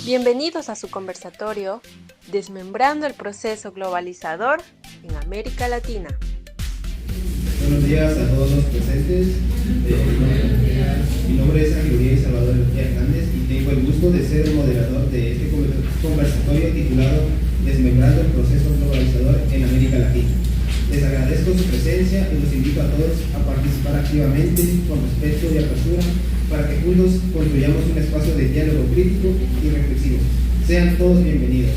Bienvenidos a su conversatorio Desmembrando el proceso globalizador en América Latina. Buenos días a todos los presentes. Mi nombre es Ángel Salvador Hernández y tengo el gusto de ser el moderador de este conversatorio titulado Desmembrando el proceso globalizador en América Latina. Les agradezco su presencia y los invito a todos a participar activamente, con respeto y apertura, para que juntos construyamos un espacio de diálogo crítico y reflexivo. Sean todos bienvenidos.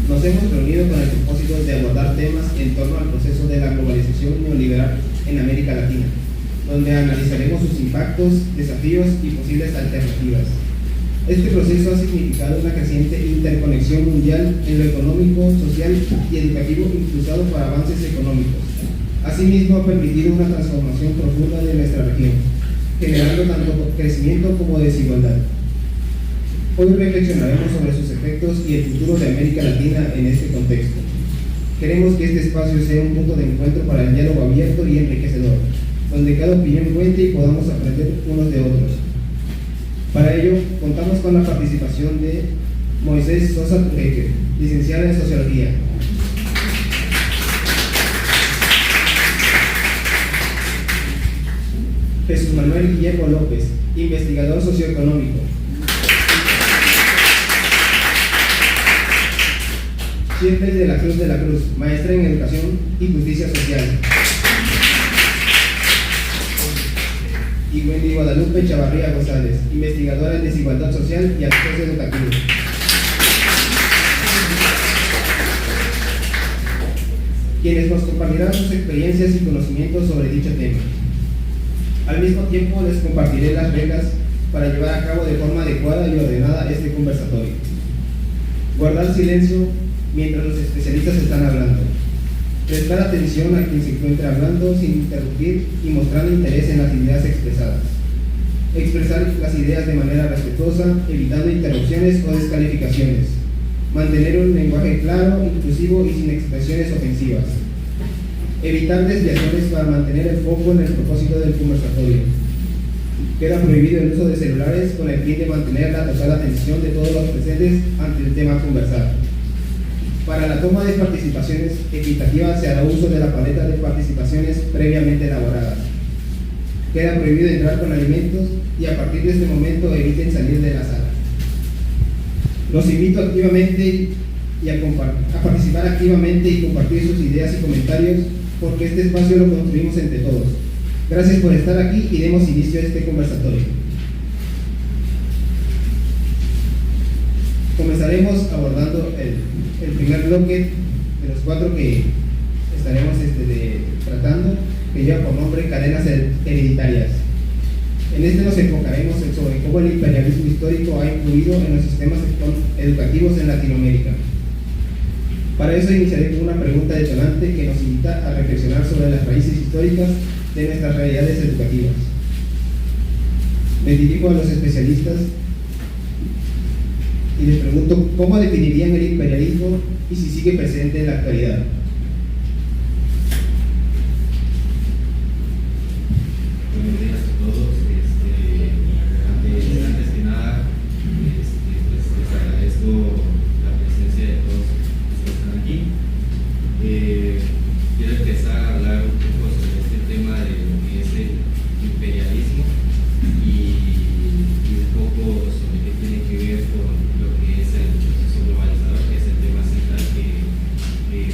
Nos hemos reunido con el propósito de abordar temas en torno al proceso de la globalización neoliberal en América Latina, donde analizaremos sus impactos, desafíos y posibles alternativas. Este proceso ha significado una creciente interconexión mundial en lo económico, social y educativo, impulsado por avances económicos. Asimismo, ha permitido una transformación profunda de nuestra región, generando tanto crecimiento como desigualdad. Hoy reflexionaremos sobre sus efectos y el futuro de América Latina en este contexto. Queremos que este espacio sea un punto de encuentro para el diálogo abierto y enriquecedor, donde cada opinión cuente y podamos aprender unos de otros. Para ello, contamos con la participación de Moisés Sosa Turreque, licenciada en Sociología. Jesús Manuel Guillermo López, investigador socioeconómico. Shirley de la Cruz, maestra en Educación y Justicia Social. Y Wendy Guadalupe Chavarría González, investigadora en Desigualdad Social y Acceso Educativo. Quienes nos compartirán sus experiencias y conocimientos sobre dicho tema. Al mismo tiempo, les compartiré las reglas para llevar a cabo de forma adecuada y ordenada este conversatorio. Guardar silencio mientras los especialistas están hablando. Prestar atención a quien se encuentra hablando sin interrumpir y mostrando interés en las ideas expresadas. Expresar las ideas de manera respetuosa, evitando interrupciones o descalificaciones. Mantener un lenguaje claro, inclusivo y sin expresiones ofensivas. Evitar desviaciones para mantener el foco en el propósito del conversatorio. Queda prohibido el uso de celulares con el fin de mantener la total atención de todos los presentes ante el tema a conversar. Para la toma de participaciones equitativas se hará uso de la paleta de participaciones previamente elaboradas. Queda prohibido entrar con alimentos y a partir de este momento eviten salir de la sala. Los invito activamente a participar activamente y compartir sus ideas y comentarios, porque este espacio lo construimos entre todos. Gracias por estar aquí y demos inicio a este conversatorio. Comenzaremos abordando el primer bloque de los 4 que estaremos tratando, que lleva por nombre Cadenas Hereditarias. En este nos enfocaremos sobre cómo el imperialismo histórico ha influido en los sistemas educativos en Latinoamérica. Para eso iniciaré con una pregunta detonante que nos invita a reflexionar sobre las raíces históricas de nuestras realidades educativas. Me dirijo a los especialistas y les pregunto cómo definirían el imperialismo y si sigue presente en la actualidad. Buenos días a todos. Antes que nada, pues les agradezco la presencia de todos los que están aquí. Quiero empezar a hablar un poco sobre este tema de lo que es el imperialismo y un poco sobre qué tiene que ver con lo que es el proceso globalizador, que es el tema central que pues,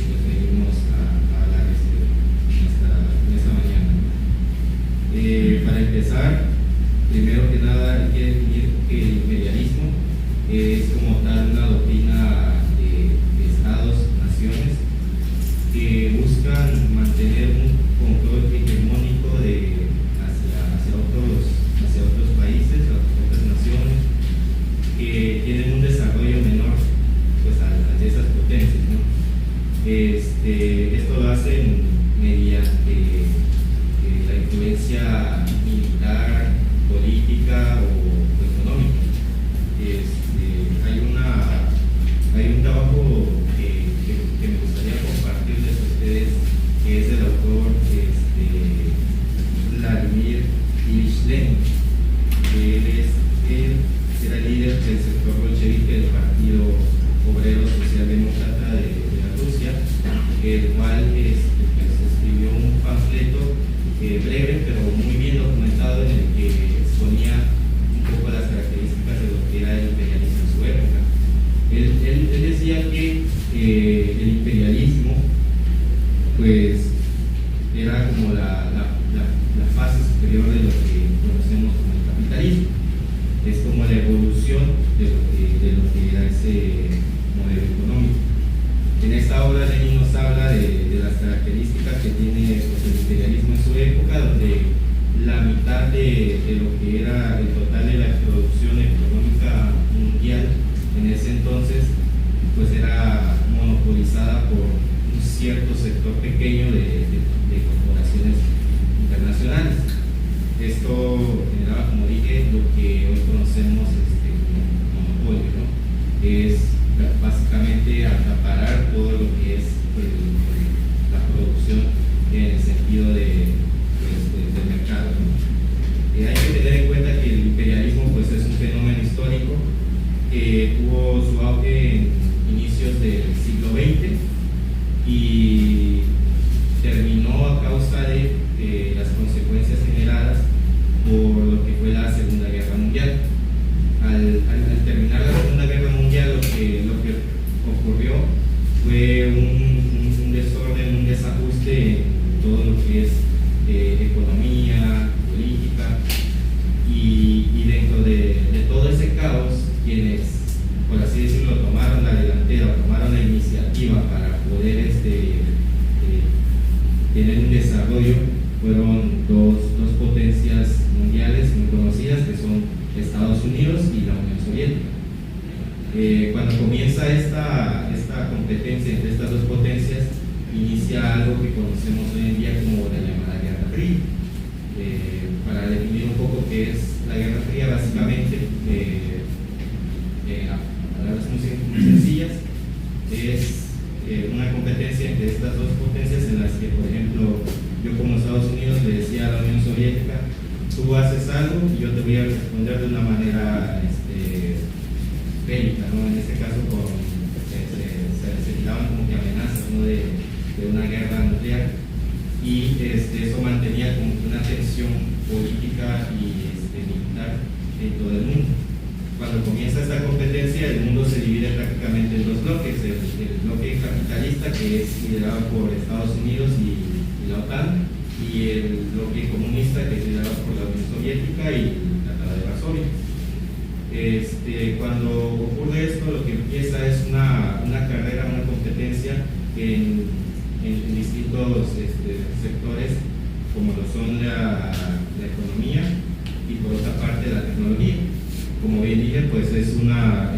Cuando comienza esta competencia entre estas dos potencias, inicia algo que conocemos hoy en día como la llamada Guerra Fría. Para definir un poco qué es la Guerra Fría, básicamente, a palabras muy sencillas, es una competencia entre estas dos potencias en las que, por ejemplo, yo como Estados Unidos le decía a la Unión Soviética: tú haces algo y yo te voy a responder de una manera bélica, ¿no? En este caso se tiraban como que amenazas, ¿no? de una guerra nuclear, y eso mantenía como que una tensión política y militar en todo el mundo. Cuando comienza esta competencia, el mundo se divide prácticamente en dos bloques: el bloque capitalista, que es liderado por Estados Unidos y la OTAN, y el bloque comunista, que es liderado por la Unión Soviética y el Tratado de Varsovia. Cuando ocurre esto, lo que empieza es una carrera, una competencia en distintos sectores, como lo son la economía y, por otra parte, la tecnología. Como bien dije, pues es una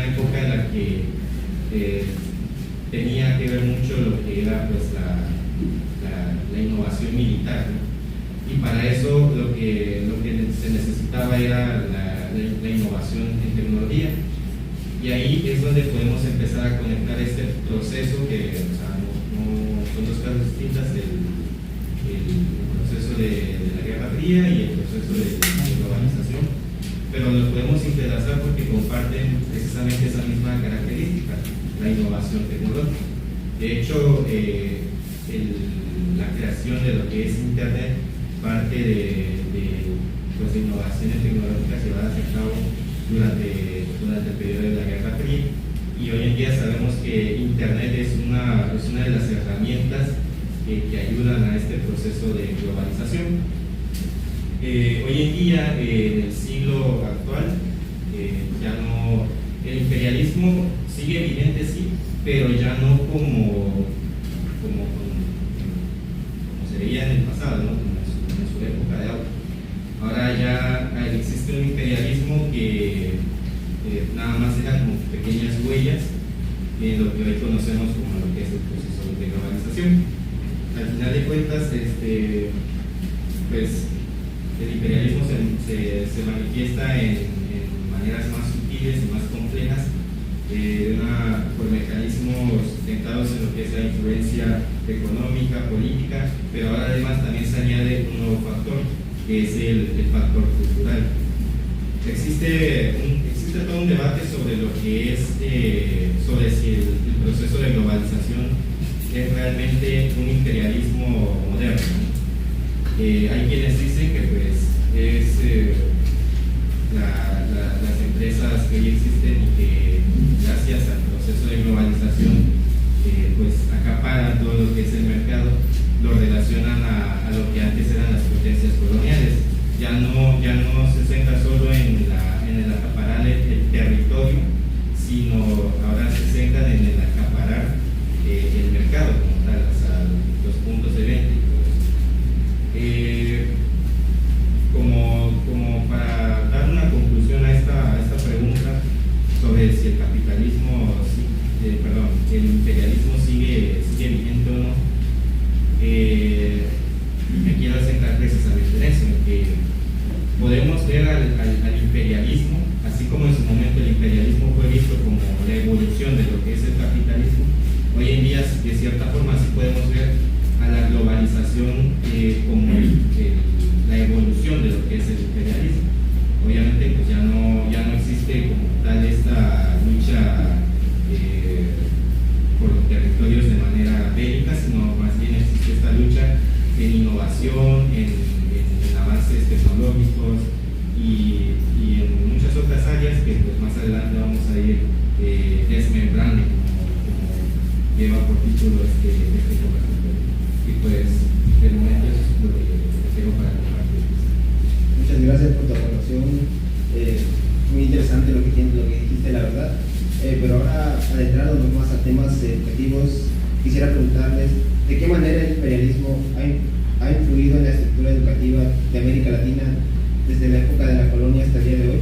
época en la que tenía que ver mucho lo que era pues la innovación militar, ¿no? Y para eso lo que se necesitaba era la innovación en tecnología. Y ahí es donde podemos empezar a conectar este proceso que, o sea, no son dos cosas distintas: el proceso de la Guerra Fría y el proceso de globalización, pero los podemos entrelazar porque comparten precisamente esa misma característica, la innovación tecnológica. De hecho, la creación de lo que es Internet parte de innovaciones tecnológicas llevadas a cabo durante el periodo de la Guerra Fría, y hoy en día sabemos que Internet es una de las herramientas que ayudan a este proceso de globalización. Hoy en día, en el siglo actual, el imperialismo sigue vigente, sí, pero ya no como se veía en el pasado, ¿no? Como en su época de auge. Ahora ya existe un imperialismo que nada más deja como pequeñas huellas en lo que hoy conocemos como lo que es el proceso de globalización. Al final de cuentas, pues el imperialismo se manifiesta en maneras más sutiles y más complejas, por mecanismos sustentados en lo que es la influencia económica, política, pero ahora además también se añade un nuevo factor, que es el factor cultural. Existe todo un debate sobre lo que es, sobre si el proceso de globalización es realmente un imperialismo moderno. Hay quienes dicen que pues es las empresas que hoy existen y que gracias al proceso de globalización pues acaparan todo lo que es el mercado, lo relacionan a lo que antes eran las potencias coloniales. Ya no se centra solo en el acaparar el territorio, sino ahora se centran en el acaparar el mercado como tal, o sea, los puntos de venta. Como para dar una conclusión a esta pregunta sobre si el imperialismo sigue vigente o no, me quiero centrar precisamente en eso, en que podemos ver al imperialismo, así como en su momento el imperialismo fue visto como la evolución de lo que es el capitalismo. Hoy en día, de cierta forma, sí podemos ver a la globalización como la evolución de lo que es el imperialismo. Obviamente, pues ya no existe como tal esta lucha por los territorios de manera bélica, sino más bien existe esta lucha en innovación, en avances tecnológicos y en muchas otras áreas que pues más adelante vamos a ir desmembrando, como lleva por título este conversatorio. Y pues de momento eso es lo que tengo para compartir. Muchas gracias por tu aportación, muy interesante lo que dijiste, la verdad. Pero ahora, adentrándonos más a temas educativos, quisiera preguntarles de qué manera el imperialismo ha influido en la estructura educativa de América Latina desde la época de la colonia hasta el día de hoy.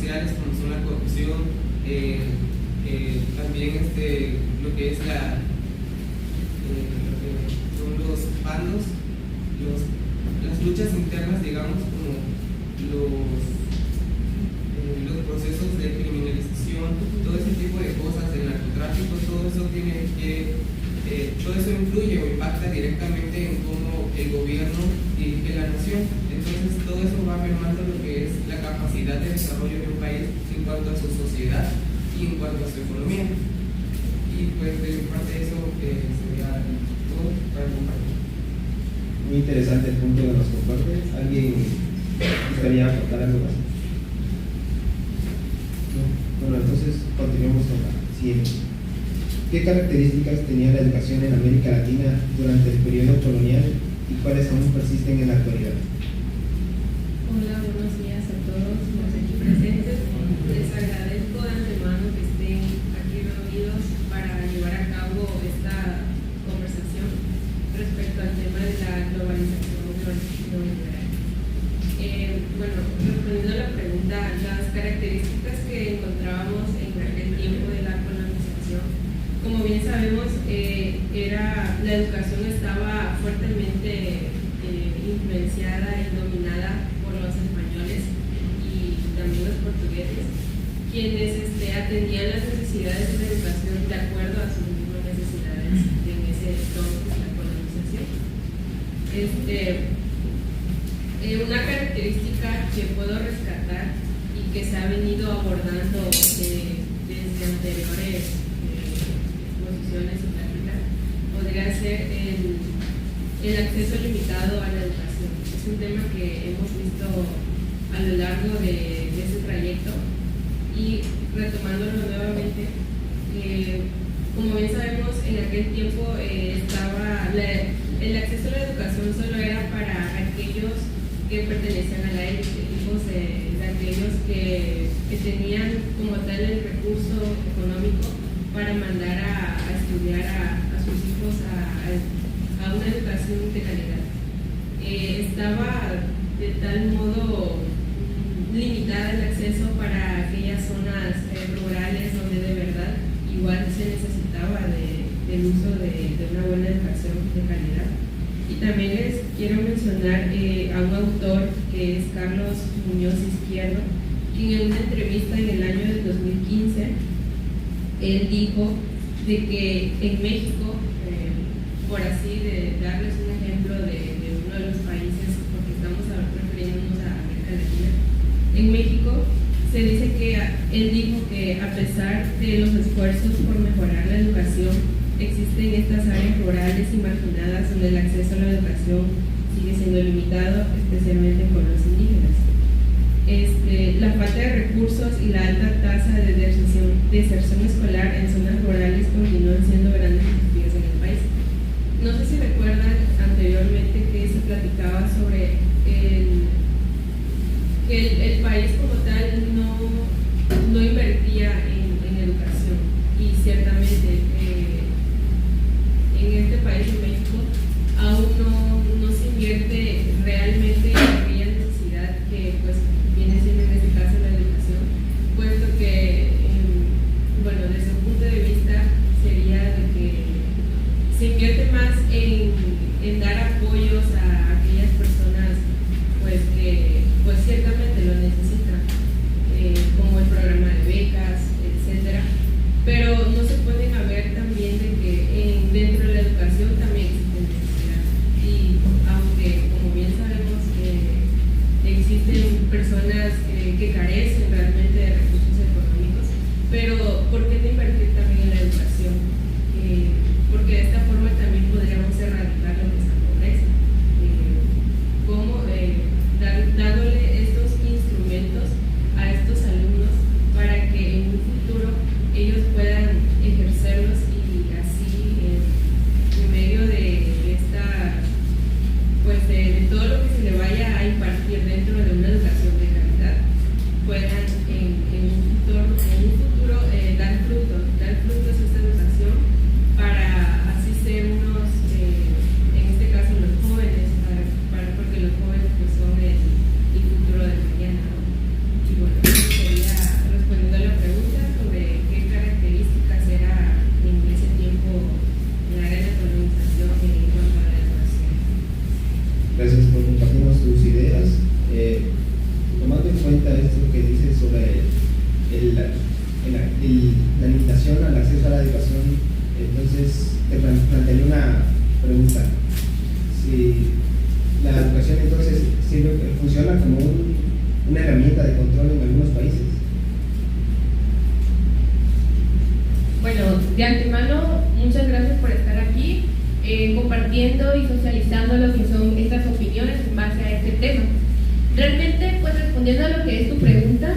sociales como son la corrupción, también lo que es lo que son los bandos, las luchas internas, digamos, como los procesos de criminalización, todo ese tipo de cosas, el narcotráfico, todo eso todo eso influye o impacta directamente en cómo el gobierno dirige la nación. Entonces todo eso va mermando lo que es la capacidad de desarrollo de un país en cuanto a su sociedad y en cuanto a su economía. Y pues de mi parte eso sería todo para compartir. Muy interesante el punto que nos compartes. ¿Alguien gustaría aportar algo más? No. Bueno, entonces continuemos con la siguiente. ¿Qué características tenía la educación en América Latina durante el periodo colonial y cuáles aún persisten en la actualidad? Hola, buenos días a todos los aquí presentes. Les agradezco de antemano que estén aquí reunidos para llevar a cabo esta conversación respecto al tema de la globalización neoliberal. Bueno, respondiendo a la pregunta, las características que encontrábamos en aquel tiempo de la colonización, como bien sabemos, la educación estaba fuertemente influenciada y dominada por los españoles y también los portugueses, quienes atendían las necesidades de la educación de acuerdo a sus mismas necesidades en ese entonces, la colonización. Una característica que puedo rescatar y que se ha venido abordando desde anteriores y pláticas podría ser el acceso limitado a la educación. Es un tema que hemos visto a lo largo de ese trayecto y retomándolo nuevamente, como bien sabemos, en aquel tiempo el acceso a la educación solo era para aquellos que pertenecían a la élite, hijos de aquellos que tenían como tal el recurso económico para mandar a estudiar a sus hijos a una educación de calidad. Estaba de tal modo limitada el acceso para aquellas zonas rurales donde de verdad igual se necesitaba del uso de una buena educación de calidad. Y también les quiero mencionar a un autor que es Carlos Muñoz Izquierdo, quien en una entrevista en el año del 2015 él dijo de que en México, por así de darles un ejemplo de uno de los países, porque estamos refiriéndonos a América Latina, en México se dice que él dijo que a pesar de los esfuerzos por mejorar la educación, existen estas áreas rurales y marginadas donde el acceso a la educación sigue siendo limitado, especialmente con los indígenas. La falta de recursos y la alta tasa de deserción escolar en zonas rurales continúan siendo grandes desafíos en el país. No sé si recuerdan anteriormente que se platicaba sobre que el país como tal no invertía en educación, y ciertamente en este país, en México, aún no se invierte realmente en aquella necesidad que pues viene siendo en este caso la educación, puesto que desde un punto de vista sería de que se invierte más en dar apoyos a aquellas personas pues que pues ciertamente lo necesitan, como el programa de becas, etcétera, pero no se pueden ver también de que dentro de la educación también De antemano, muchas gracias por estar aquí, compartiendo y socializando lo que son estas opiniones en base a este tema. Realmente, pues respondiendo a lo que es tu pregunta,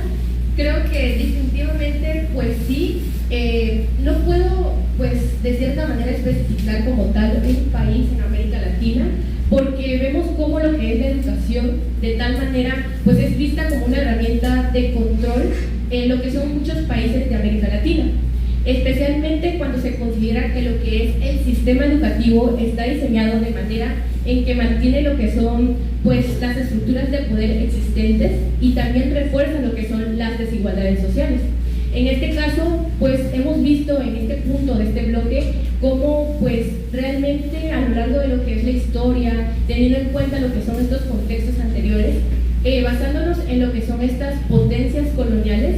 creo que definitivamente, pues sí, no puedo, pues de cierta manera especificar como tal un país en América Latina, porque vemos cómo lo que es la educación de tal manera pues es vista como una herramienta de control en lo que son muchos países de América Latina, especialmente cuando se considera que lo que es el sistema educativo está diseñado de manera en que mantiene lo que son pues las estructuras de poder existentes y también refuerza lo que son las desigualdades sociales. En este caso, pues hemos visto en este punto de este bloque cómo pues realmente a lo largo de lo que es la historia, teniendo en cuenta lo que son estos contextos anteriores, basándonos en lo que son estas potencias coloniales,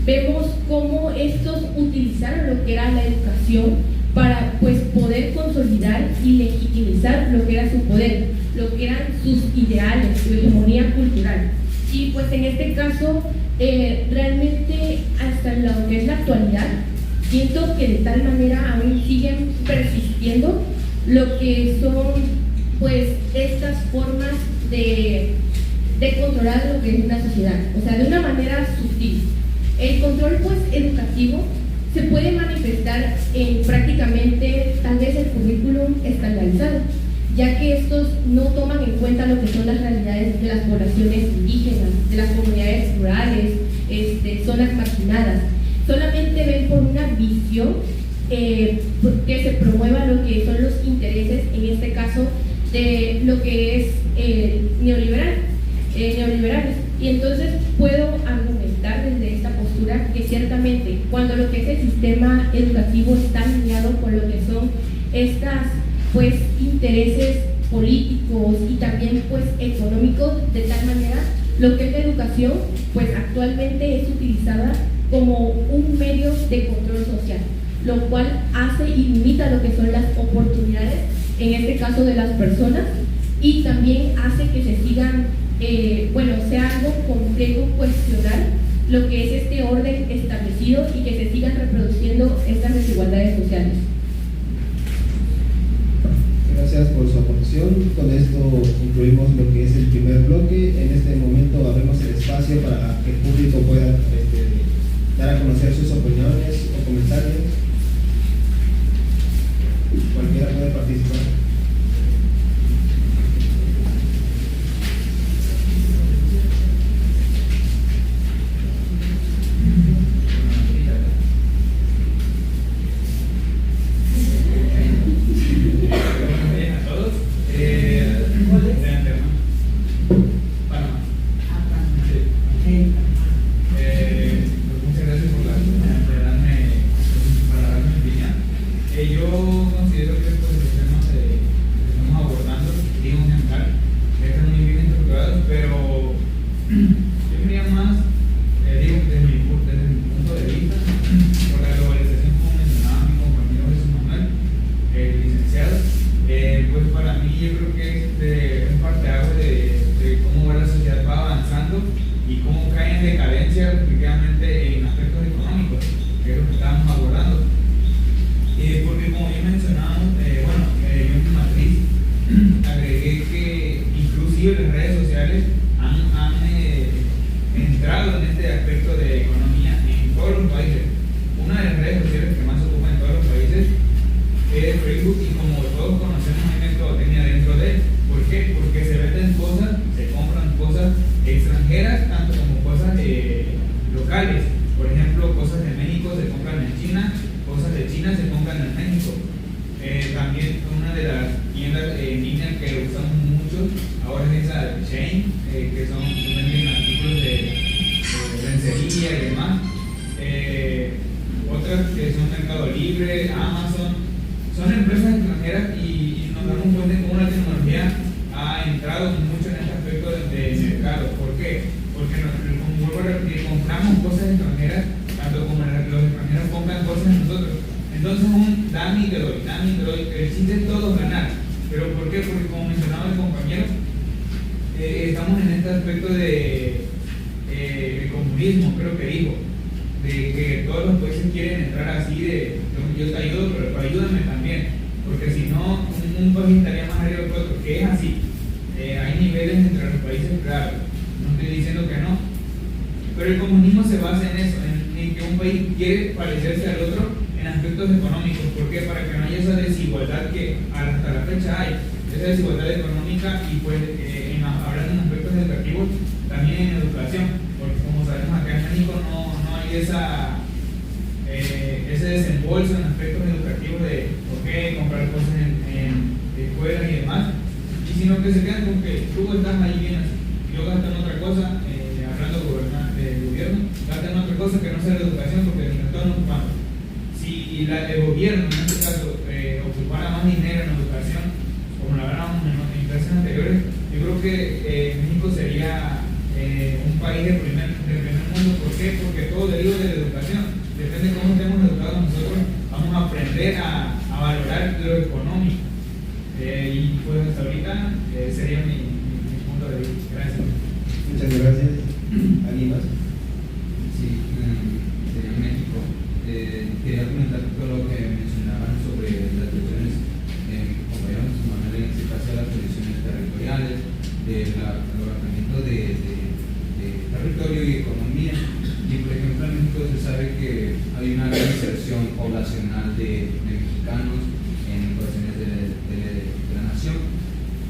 vemos cómo estos utilizaron lo que era la educación para pues poder consolidar y legitimizar lo que era su poder, lo que eran sus ideales, su hegemonía cultural. Y pues en este caso, realmente hasta lo que es la actualidad, siento que de tal manera aún siguen persistiendo lo que son pues estas formas de controlar lo que es una sociedad, o sea, de una manera sutil. El control pues educativo se puede manifestar en prácticamente tal vez el currículum estandarizado, ya que estos no toman en cuenta lo que son las realidades de las poblaciones indígenas, de las comunidades rurales, zonas marginadas. Solamente ven por una visión que se promueva lo que son los intereses, en este caso, de lo que es neoliberales. Y entonces puedo argumentar desde esta postura que ciertamente cuando lo que es el sistema educativo está alineado con lo que son estas pues intereses políticos y también pues económicos, de tal manera lo que es la educación pues actualmente es utilizada como un medio de control social, lo cual hace y limita lo que son las oportunidades, en este caso de las personas, y también hace que se sigan, sea algo complejo cuestionar lo que es este orden establecido y que se sigan reproduciendo estas desigualdades sociales. Gracias por su aportación. Con esto concluimos lo que es el primer bloque. En este momento abrimos el espacio para que el público pueda dar a conocer sus opiniones o comentarios. Cualquiera puede participar. Estamos en este aspecto de el comunismo, creo que dijo, de que todos los países quieren entrar así de yo te ayudo, pero ayúdame también, porque si no, un país estaría más arriba que otro, que es así. Hay niveles entre los países, claro, no estoy diciendo que no, pero el comunismo se basa en eso, en que un país quiere parecerse al otro en aspectos económicos. ¿Por qué? Para que no haya esa desigualdad que hasta la fecha hay, esa desigualdad económica, y pues hablando en aspectos educativos, también en educación, porque como sabemos acá en México no hay ese desembolso en aspectos educativos de comprar cosas en escuelas y demás, y sino que se quedan con que tú estás ahí bien así, yo gasto en otra cosa, hablando del gobierno, gasto en otra cosa que no sea la educación, porque ni todos nos ocupamos. Si el gobierno en este caso ocupara más dinero en educación, como lo hablábamos en clases anteriores, yo creo que México sería un país de primer mundo. ¿Por qué? Porque todo deriva de la educación. Depende de cómo estemos educados nosotros, vamos a aprender a valorar lo económico. Y pues hasta ahorita sería mi punto de vista. Gracias. Muchas gracias. ¿Alguien más? Sí, sería México. Quería comentar todo lo que mencionaban sobre las cuestiones, compañeros Manuel, en este caso las condiciones territoriales, del levantamiento de territorio y economía. Y por ejemplo en México se sabe que hay una gran inserción poblacional de mexicanos en cuestiones de la nación.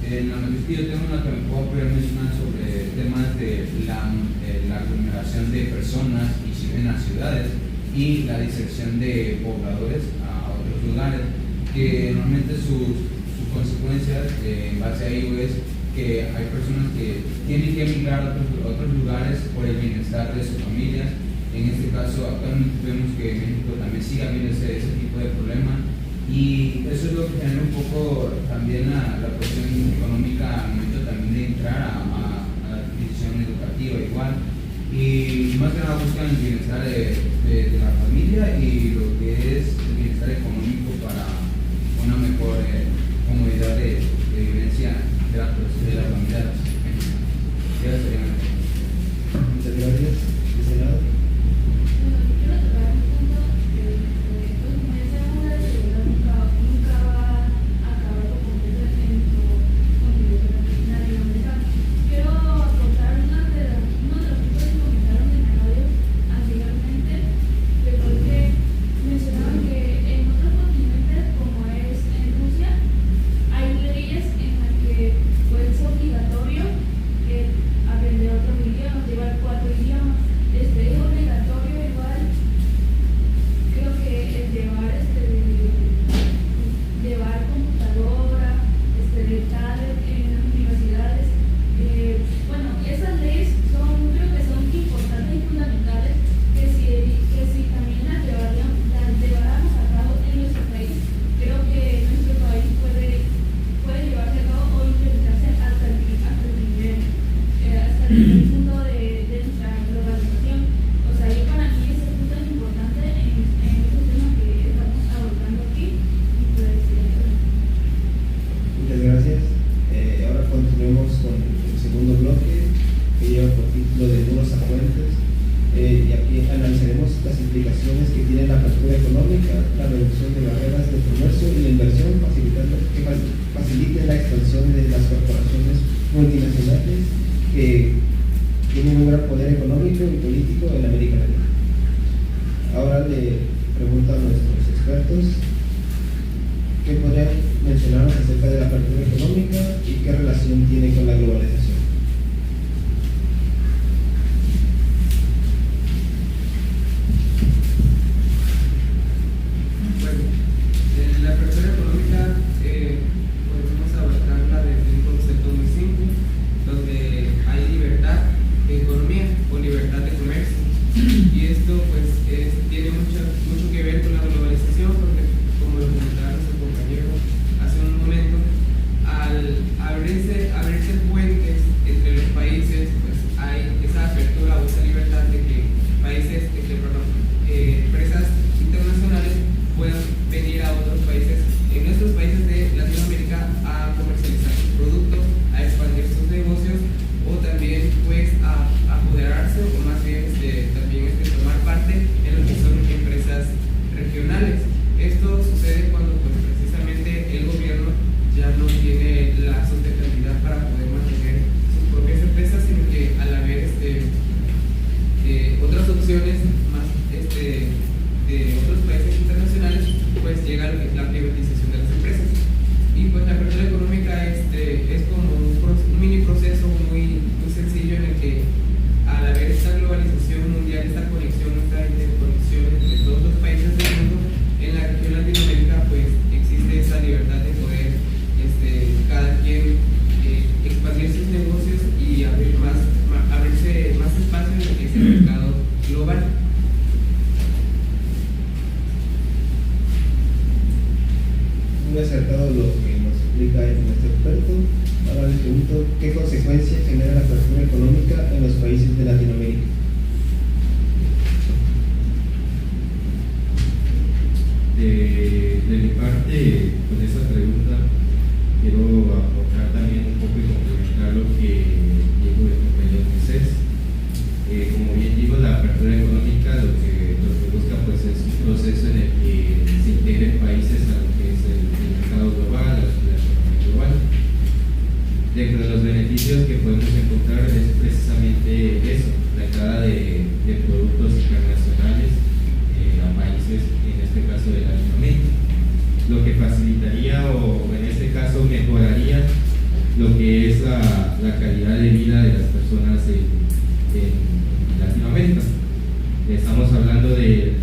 En la noticia que yo tengo, una que me puedo mencionar sobre temas de la aglomeración de personas y si en las ciudades y la diserción de pobladores a otros lugares, que normalmente sus consecuencias en base a ello es que hay personas que tienen que emigrar a otros lugares por el bienestar de sus familias. En este caso, actualmente vemos que en México también sigue habiendo ese tipo de problema, y eso es lo que genera un poco también la cuestión económica al momento también de entrar a la adquisición educativa igual. Y más que nada buscan el bienestar de la familia y lo que es el bienestar económico para una mejor comodidad de vivencia de la familia. Muchas gracias. Senado. Quiero tocar un punto que como ya sabemos, la desigualdad nunca va a acabar por completo en nuestro continente latinoamericano. Quiero aportar uno de los puntos que comentaron en la radio anteriormente, que fue que mencionaban que en otros continentes, como es en Rusia, hay leyes en las que pues, es obligatorio aprender otros idiomas, llevar 4 idiomas. Es obligatorio igual, creo que el llevar computadora, tablet en las universidades. Bueno, esas leyes creo que son importantes y fundamentales, que si también las lleváramos a cabo en nuestro país, creo que nuestro país puede llevarse a cabo o implementarse hasta el punto de nuestra globalización. O sea, yo para mí ese punto es importante en estos temas que estamos abordando aquí. Y pues, Muchas gracias. Ahora continuemos con el segundo bloque, que lleva por título de Muros a Puentes. Y aquí analizaremos las implicaciones que tiene la apertura económica, la reducción de barreras de comercio y la inversión, que faciliten la expansión de las corporaciones multinacionales que tienen un gran poder económico y político en América Latina. Ahora le pregunto a nuestros expertos qué podrían mencionarnos acerca de la apertura económica y qué relación tiene con la globalización. Bueno, la apertura económica podemos abarcarla desde un concepto muy simple, donde hay libertad de economía o libertad de comercio. Y esto pues tiene mucho que ver con la globalización, porque como lo comentaba nuestro compañero hace un momento, al abrirse el puente acertado lo que nos explica nuestro experto. Ahora les pregunto, ¿qué consecuencias genera la apertura económica en los países de Latinoamérica? De mi parte, con esa pregunta, quiero aportar también un poco y complementar lo que dijo el compañero Moisés. Como bien digo, la apertura económica lo que busca pues, es un proceso en el que se integren países a lo que es el mercado global, la economía global. Dentro de los beneficios que podemos encontrar es precisamente eso, la entrada de productos internacionales a países, en este caso de Latinoamérica, lo que facilitaría o en este caso mejoraría lo que es la calidad de vida de las personas en Latinoamérica. Estamos hablando de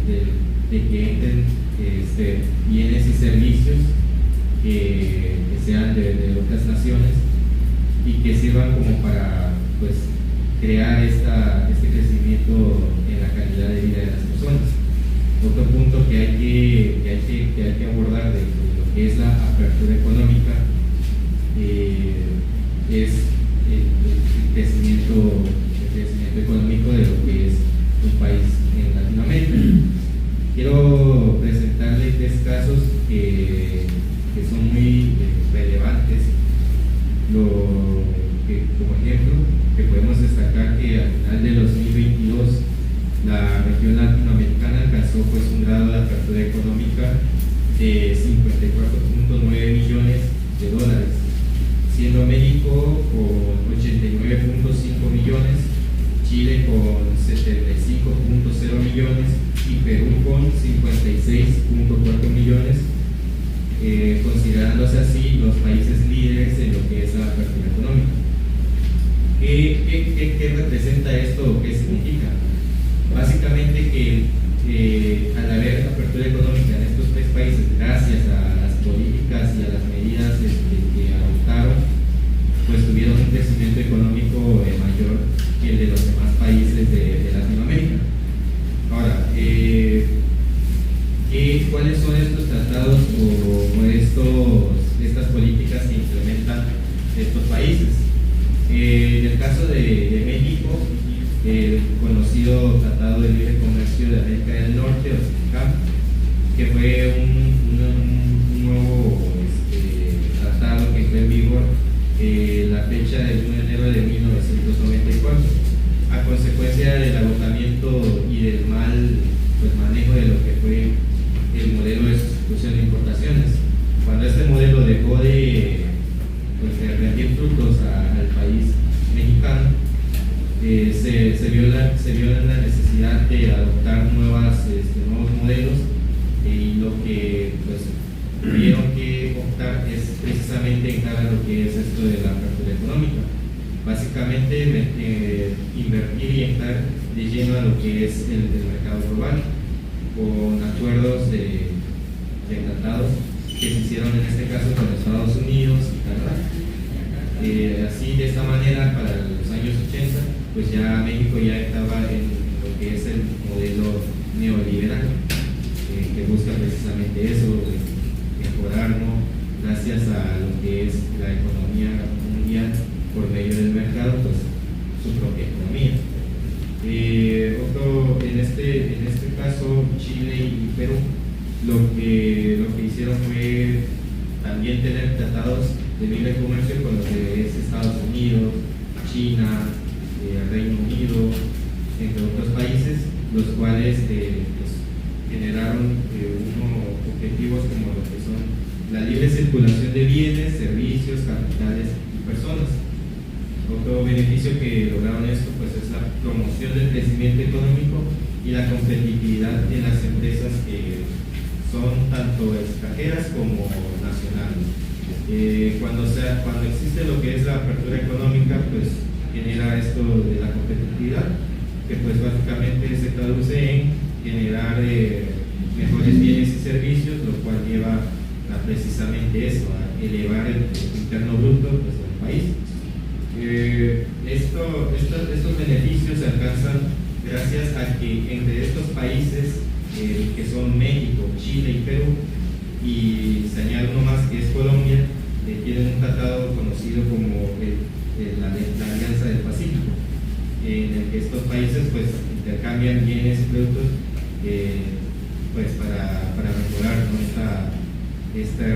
que entren bienes y servicios que sean de otras naciones y que sirvan como para pues, crear este crecimiento en la calidad de vida de las personas. Otro punto que hay que abordar de lo que es la apertura económica es el crecimiento económico de lo que es un país en Latinoamérica. Quiero presentarles 3 casos que son muy relevantes. Como ejemplo, que podemos destacar que al final de 2022 la región latinoamericana alcanzó pues, un grado de apertura económica de 54.9 millones de dólares, siendo México con 89.5 millones, Chile con 75.0 millones y Perú con 56.4 millones, considerándose así los países líderes en lo que es la apertura económica. ¿Qué representa esto o qué significa? Básicamente que al haber apertura económica en estos 3 países, gracias a las políticas y a las medidas que adoptaron, pues tuvieron un crecimiento económico mayor que el de los demás países de Latinoamérica. Ahora, ¿cuáles son estos tratados o estas políticas que implementan estos países? En el caso de México, el conocido Tratado de Libre Comercio de América del Norte, o CICAM, que fue un nuevo tratado que entró en vigor la fecha del 1 de enero de 1994, a consecuencia del agotamiento y del mal pues, manejo de lo que fue el modelo de sustitución de importaciones. Cuando este modelo dejó de rendir frutos al país mexicano, se vio la necesidad de adoptar nuevos modelos y lo que pues, tuvieron que optar es precisamente en cara a lo que es esto de la apertura económica. Básicamente invertir y entrar de lleno a lo que es el mercado global con acuerdos de tratados que se hicieron en este caso con Estados Unidos y Canadá. Así de esta manera para los años 80 pues ya México ya estaba en lo que es el modelo neoliberal que busca precisamente eso, mejorar, ¿no? Gracias a lo que es la economía mundial por medio del mercado, pues su propia economía. En este caso Chile y Perú lo que hicieron fue también tener tratados de libre comercio con lo que es Estados Unidos, China, Reino Unido, entre otros países, los cuales pues, generaron unos objetivos como lo que son la libre circulación de bienes, servicios, capitales y personas. Otro beneficio que lograron esto pues, es la promoción del crecimiento económico y la competitividad de las empresas que son tanto extranjeras como nacionales. Cuando existe lo que es la apertura económica, pues genera esto de la competitividad, que pues básicamente se traduce en generar mejores bienes y servicios, lo cual lleva a precisamente eso, a elevar el interno bruto pues, del país. Estos beneficios se alcanzan gracias a que entre estos países que son México, Chile y Perú, y se añade uno más que es Colombia, tienen un tratado conocido como la Alianza del Pacífico, en el que estos países pues intercambian bienes y productos pues para mejorar, ¿no?, esta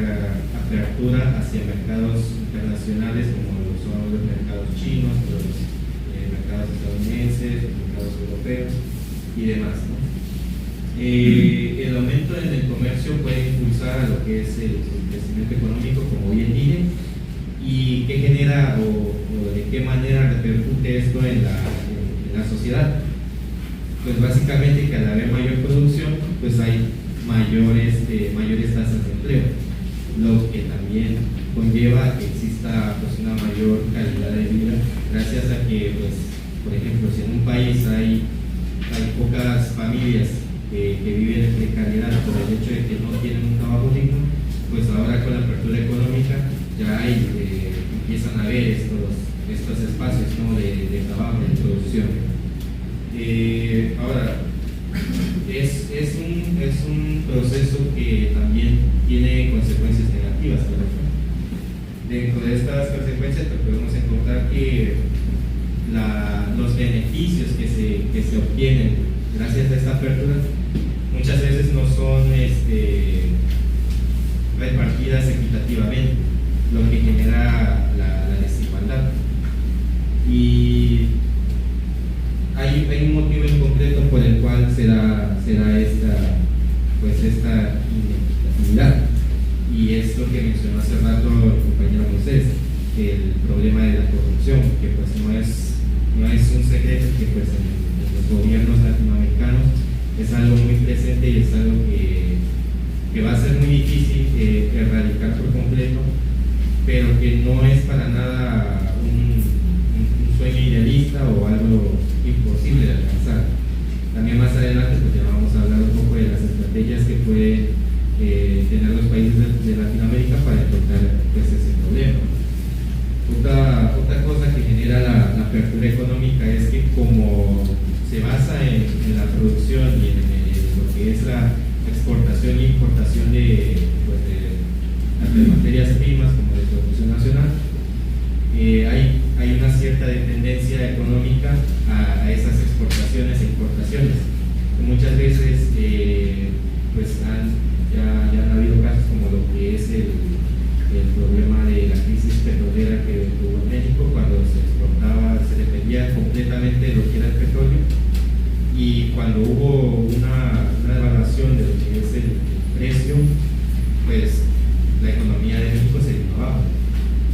apertura hacia mercados internacionales como lo son los mercados chinos, los mercados estadounidenses, los mercados europeos y demás, ¿no? El aumento en el comercio puede impulsar a lo que es el crecimiento económico, como bien dije, y qué genera o de qué manera repercute esto en la sociedad. Pues básicamente que al haber mayor producción, pues hay mayores tasas de empleo, lo que también conlleva que exista pues una mayor calidad de vida, gracias a que, pues, por ejemplo, si en un país hay pocas familias que viven en precariedad por el hecho de que no tienen un trabajo digno, pues ahora con la apertura económica ya empiezan a haber estos espacios, ¿no?, de trabajo, de producción. Ahora, es un proceso que también tiene consecuencias negativas, ¿verdad? Dentro de estas consecuencias pues, podemos encontrar que los beneficios que se obtienen gracias a esta apertura muchas veces no son repartidas equitativamente, lo que genera la desigualdad. Y hay un motivo en concreto por el cual se da esta inequitatividad, y es lo que mencionó hace rato el compañero Moisés, el problema de la corrupción, que pues no es un secreto que pues en los gobiernos latinoamericanos es algo muy presente y es algo que va a ser muy difícil erradicar por completo, pero que no es para nada un sueño idealista o algo imposible de alcanzar. También más adelante pues ya vamos a hablar un poco de las estrategias que pueden tener los países de Latinoamérica para enfrentar pues, ese problema. Otra cosa que genera la apertura económica es que como se basa en la producción y en lo que es la exportación e importación de materias primas como de producción nacional, hay una cierta dependencia económica a esas exportaciones e importaciones, que muchas veces pues ya han habido casos como lo que es el problema de la crisis petrolera que hubo en México, cuando se dependía completamente de lo que era el petróleo, y cuando hubo una devaluación de lo que es el precio, pues la economía de México se vino abajo.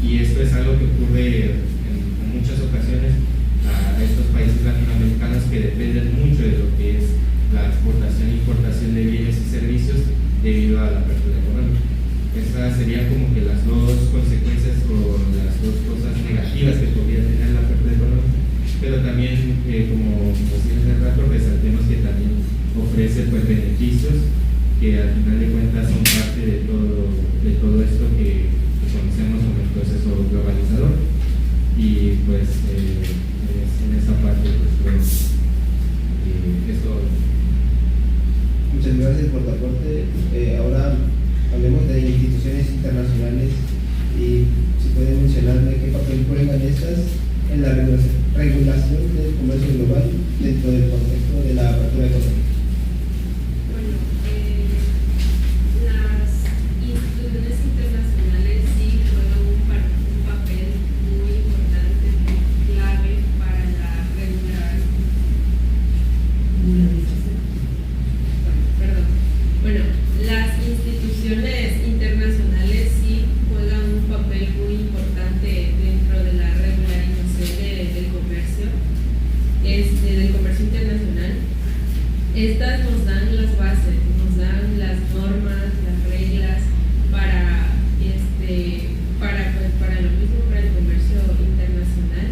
Y esto es algo que ocurre en muchas ocasiones a estos países latinoamericanos que dependen mucho de lo que es la exportación e importación de bienes y servicios debido a la apertura económica. Estas serían como que las dos consecuencias o las dos cosas negativas que podría tener la apertura económica, pero también, como decía hace rato, resaltemos que también ofrece pues, beneficios que al final de cuentas son parte de todo esto que conocemos como el proceso globalizador. Y pues en esta parte pues es todo. Muchas gracias por tu aporte. Ahora hablemos de instituciones internacionales y si pueden mencionarme qué papel juegan estas en la regulación del comercio global dentro del contexto de la apertura económica. Bueno, las instituciones internacionales sí juegan un papel muy importante, muy clave para la Bueno, las instituciones internacionales sí juegan un papel muy importante dentro de la regularización del comercio internacional. Estas nos dan las bases, nos dan las normas, las reglas para lo mismo, para el comercio internacional.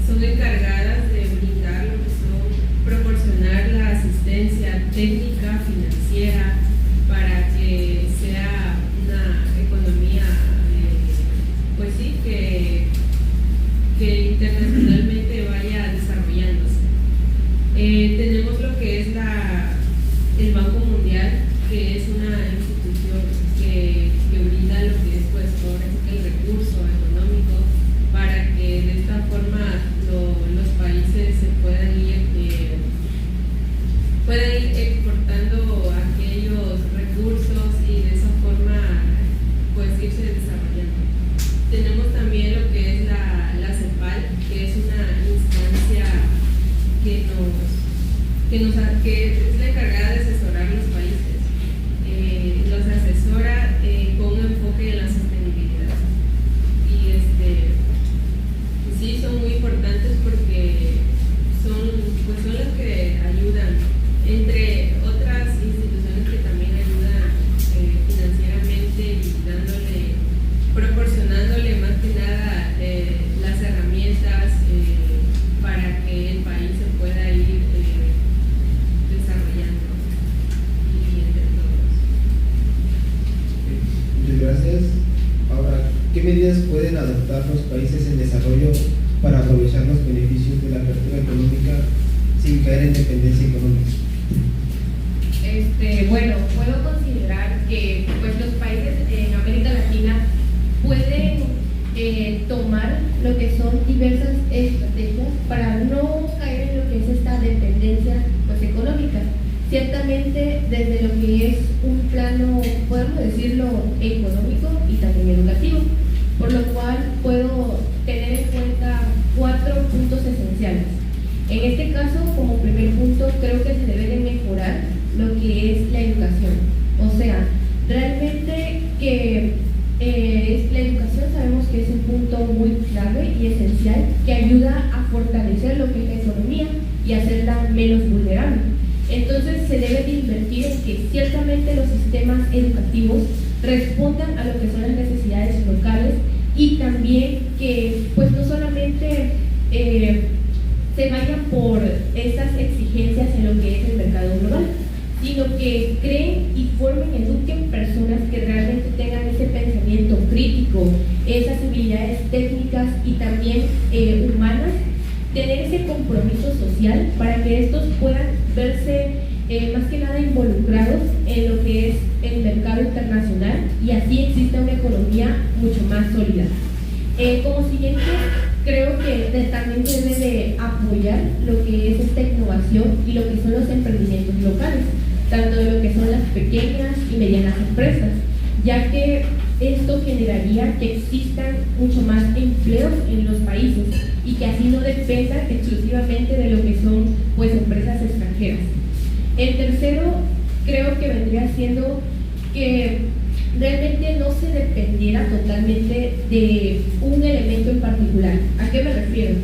Son encargadas de brindar lo que son, proporcionar la asistencia técnica, financiera, para que sea una economía, pues sí, que internacionalmente vaya desarrollándose. Tenemos lo que es el Banco Mundial, que que es una institución que brinda lo que es pues ahora sí que el recurso económico para que de esta forma los países se puedan ir exportando aquellos recursos y de esa forma pues irse desarrollando. Tenemos también lo que es la CEPAL, que es una instancia que es la encargada de asesorar a los países. Los asesora con un enfoque en la sostenibilidad. Y sí, son muy importantes porque son los que ayudan, entre otras instituciones que también ayudan financieramente y proporcionándole más que nada las herramientas para que el país se pueda ir desarrollando y entre todos. Muchas gracias. Ahora, ¿qué medidas pueden adoptar los países en desarrollo para aprovechar los beneficios de la apertura económica sin caer en dependencia económica? Bueno, puedo considerar que pues, los países en América Latina pueden tomar lo que son diversas estrategias para no caer en lo que es esta dependencia pues, económica. Ciertamente desde lo que es un plano, podemos decirlo, económico y también educativo, por lo cual puedo tener en cuenta 4 puntos esenciales. En este caso, como primer punto, creo que se debe de mejorar lo que es la educación. O sea, realmente que la educación sabemos que es un punto muy clave y esencial que ayuda a fortalecer lo que es la economía y hacerla menos vulnerable. Entonces se debe de invertir en que ciertamente los sistemas educativos respondan a lo que son las necesidades locales y también que pues no solamente se vayan por estas exigencias en lo que es el mercado global, sino que creen y formen, eduquen personas que realmente tengan ese pensamiento crítico, esas habilidades técnicas y también humanas, tener ese compromiso social para que estos puedan verse más que nada involucrados en lo que es el mercado internacional y así exista una economía mucho más sólida. Como siguiente, creo que también se debe de apoyar lo que es esta innovación y lo que son los emprendimientos locales, tanto de lo que son las pequeñas y medianas empresas, ya que esto generaría que existan mucho más empleos en los países y que así no dependan exclusivamente de lo que son pues empresas extranjeras. El tercero, creo que vendría siendo que realmente no se dependiera totalmente de un elemento en particular. ¿A qué me refiero?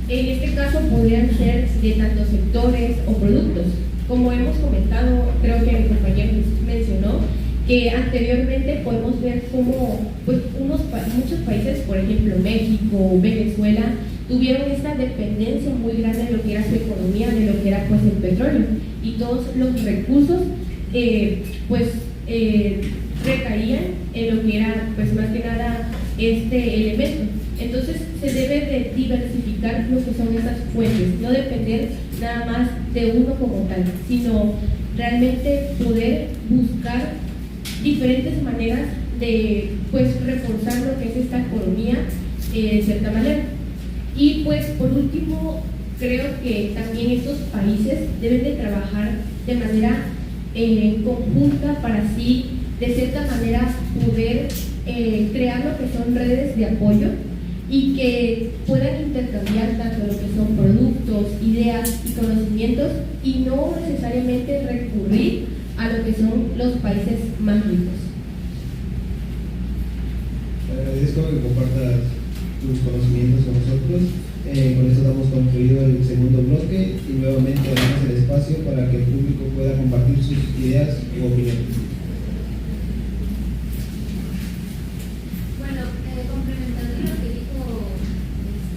En este caso podrían ser de tantos sectores o productos. Como hemos comentado, creo que mi compañero mencionó que anteriormente podemos ver cómo pues, muchos países, por ejemplo México o Venezuela, tuvieron esta dependencia muy grande de lo que era su economía, de lo que era pues, el petróleo, y todos los recursos recaían en lo que era pues, más que nada este elemento. Entonces se debe de diversificar lo que son esas fuentes, no depender nada más de uno como tal, sino realmente poder buscar diferentes maneras de pues reforzar lo que es esta economía de cierta manera. Y pues por último, creo que también estos países deben de trabajar de manera conjunta para así de cierta manera poder crear lo que son redes de apoyo y que puedan intercambiar tanto lo que son productos, ideas y conocimientos y no necesariamente recurrir a lo que son los países más ricos. Te agradezco que compartas tus conocimientos con nosotros. Con esto damos concluido el segundo bloque y nuevamente damos el espacio para que el público pueda compartir sus ideas u opiniones. Bueno, complementando lo que dijo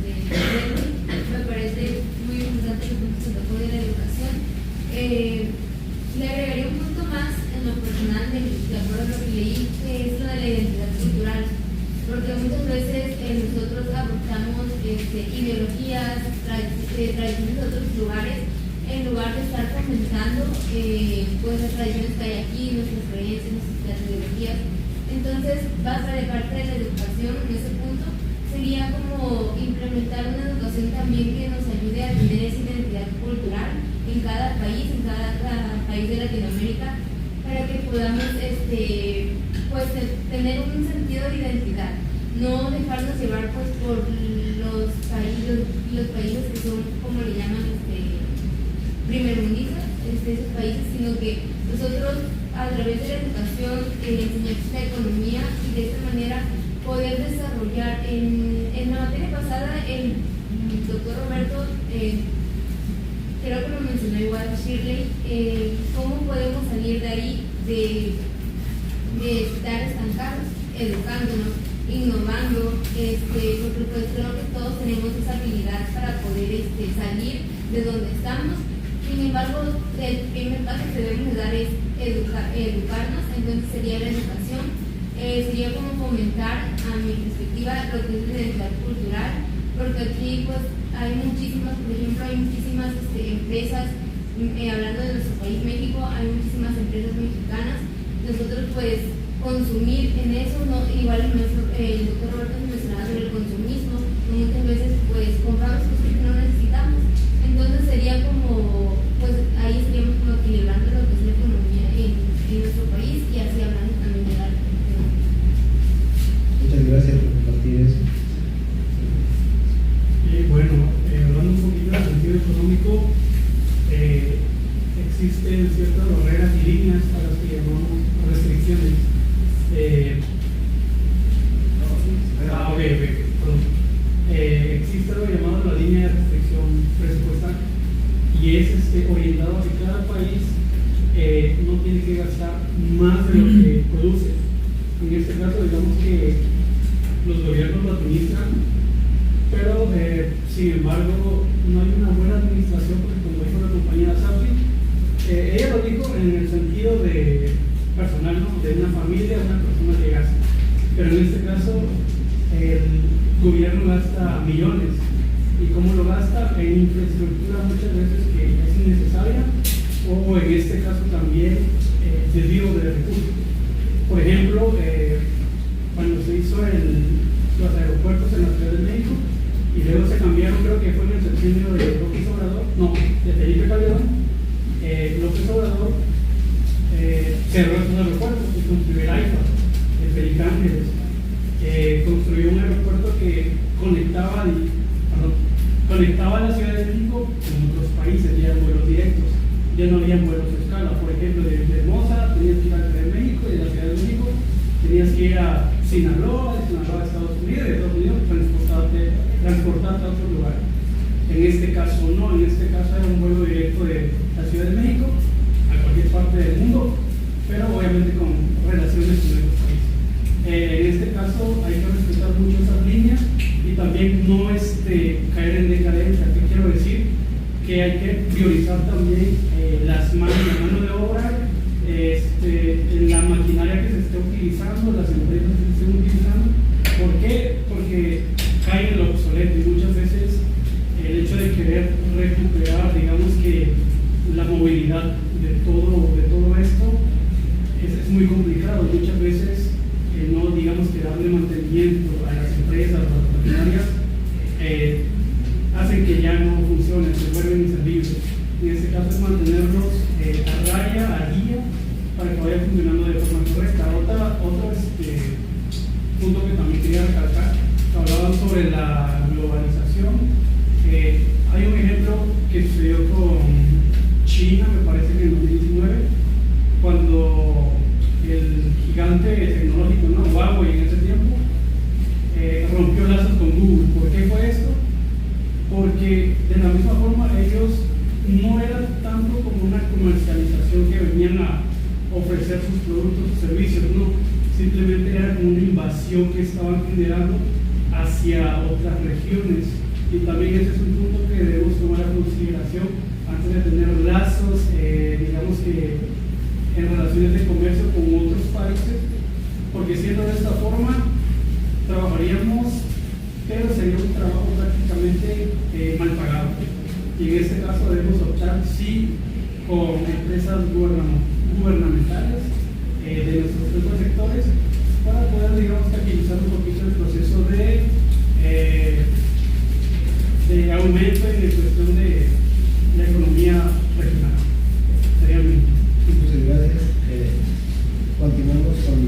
Lenny, me parece muy importante el punto que se tocó de la educación. Le agregaría un punto más en lo personal de acuerdo a lo que leí, que es lo de la identidad cultural, porque muchas veces nosotros adoptamos ideologías, tradiciones de otros lugares, en lugar de estar fomentando pues pues las tradiciones que hay aquí, nuestras creencias, nuestras ideologías. Entonces, basta de parte de la educación en ese punto, sería como implementar una educación también que nos ayude a tener esa identidad cultural en cada país de Latinoamérica, para que podamos pues tener un sentido de identidad, no dejarnos llevar pues por los países que son, como le llaman, primermundistas, esos países, sino que nosotros a través de la educación enseñar la economía y de esta manera poder desarrollar. En la materia pasada el doctor Roberto creo que lo mencionó igual Shirley, cómo podemos salir de ahí, de estar estancados, educándonos, innovando, porque pues creo que todos tenemos esa habilidad para poder salir de donde estamos. Sin embargo, el primer paso que debemos dar es educarnos, entonces sería la educación, sería como fomentar, a mi perspectiva, lo que es la identidad cultural, porque aquí pues hay muchísimas, por ejemplo, empresas, hablando de nuestro país México, hay muchísimas empresas mexicanas. Nosotros pues consumir en eso, ¿no? Igual el doctor Roberto mencionaba sobre el consumismo, muchas veces pues compramos cosas que no necesitamos. Entonces sería como, pues ahí estaríamos como equilibrando lo que es la economía en nuestro país y así hablando también de la economía. Muchas gracias por compartir eso. Bueno, hablando un poquito del sentido económico, existen ciertas barreras y líneas a las que llamamos restricciones. Existe lo llamado la línea de restricción presupuestal y es orientado a que cada país no tiene que gastar más de lo que produce. En este caso, digamos que los gobiernos lo administran, pero sin embargo no hay una buena administración, porque como dijo la compañera Safi, ella lo dijo en el sentido de personal, ¿no? De una familia, una persona que gasta, pero en este caso el gobierno gasta millones. ¿Y cómo lo gasta? En infraestructura muchas veces que es innecesaria, o en este caso también desvío de recursos. Por ejemplo, cuando se hizo los aeropuertos en la Ciudad de México y luego se cambiaron, creo que fue en el sexenio de López Obrador, no, de Felipe Calderón, López Obrador cerró esos aeropuertos y construyó el AIFA, el Felipe Ángeles, construyó un aeropuerto que conectaba la Ciudad de México con otros países, ya vuelos directos, ya no había vuelos de escala. Por ejemplo, de Hermosa tenías que ir a la Ciudad de México, y de la Ciudad de México tenías que ir a Sinaloa, de Sinaloa a Estados Unidos, y de Estados Unidos transportarte a otro lugar. En este caso no, en este caso era un vuelo directo de la Ciudad de México a cualquier parte del mundo, pero obviamente con relaciones con otros países. En este caso hay que respetar mucho esas líneas y también no caer en decadencia. ¿Qué quiero decir? Que hay que priorizar también la mano de obra, la maquinaria que se esté utilizando, las empresas que se estén utilizando. ¿Por qué? Porque cae en lo obsoleto y muchas veces el hecho de querer recuperar, digamos que la movilidad de todo esto es muy complicado. Muchas veces no, digamos que darle mantenimiento a las empresas, a las maquinarias, hacen que ya no funcionen, se vuelven inservibles. En este caso es mantenerlos a raya, a día, para que vaya funcionando de forma correcta. Otro punto que también quería recalcar, hablaban sobre la globalización. Hay un ejemplo que sucedió con China, me parece que en 2019, cuando el gigante tecnológico, ¿no? Huawei en ese tiempo, rompió lazos con Google. ¿Por qué fue esto? Porque de la misma forma ellos no era tanto como una comercialización que venían a ofrecer sus productos o servicios, no, simplemente era como una invasión que estaban generando hacia otras regiones. Y también ese es un punto que debemos tomar a consideración antes de tener lazos, digamos que en relaciones de comercio con otros países, porque siendo de esta forma trabajaríamos, pero sería un trabajo prácticamente mal pagado. Y en este caso debemos optar sí con empresas gubernamentales de nuestros otros sectores para poder, digamos, agilizar un poquito el proceso de aumento en cuestión de la economía regional. Sería mi. Muchas gracias. Continuamos con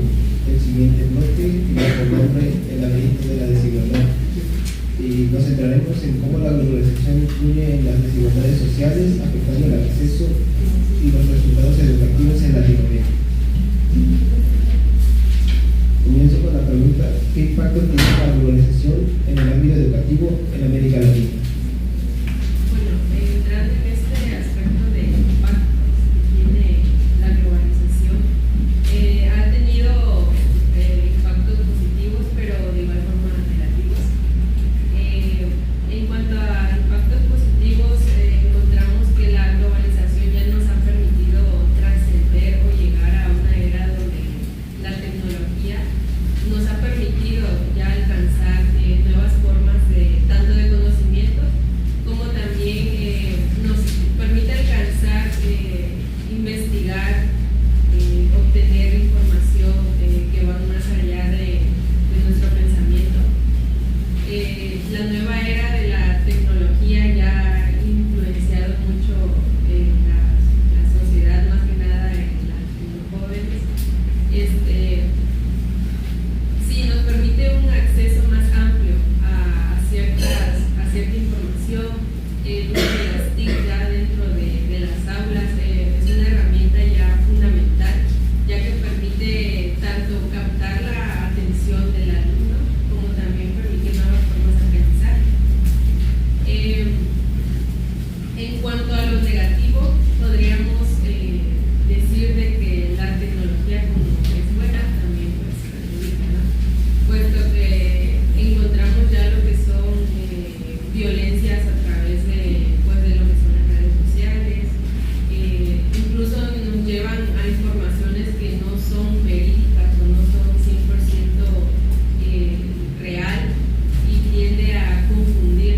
el siguiente bloque, que lleva por nombre el laberinto de la desigualdad. Y nos centraremos en cómo la globalización influye en las desigualdades sociales, afectando el acceso y los resultados educativos en Latinoamérica. Comienzo con la pregunta: ¿qué impacto tiene la globalización en el ámbito educativo en América Latina? Bueno, entrando en este aspecto de impactos que tiene la globalización, ha tenido impactos positivos, pero de igual forma negativos. En cuanto a impactos positivos, encontramos que la globalización ya nos ha permitido trascender o llegar a una era donde la tecnología nos ha permitido ya alcanzar nuevas formas tanto de conocimiento como también nos permite alcanzar, investigar, obtener información que va más allá de nuestro pensamiento. La nueva era de la tecnología ya ha influenciado mucho la sociedad, más que nada en los jóvenes. Sí, nos permite un acceso más amplio a cierta información. El uso de las TIC ya dentro de las aulas es una herramienta ya fundamental, ya que permite tanto captar la atención del alumno como también permite nuevas formas de aprendizaje. En cuanto a lo negativo, podríamos decir de que la tecnología, como es buena, también pues perjudica, ¿no? Puesto que encontramos ya lo que son violencias a través de lo que son las redes sociales, incluso nos llevan a informaciones que no son verídicas o no son 100% real y tiende a confundir,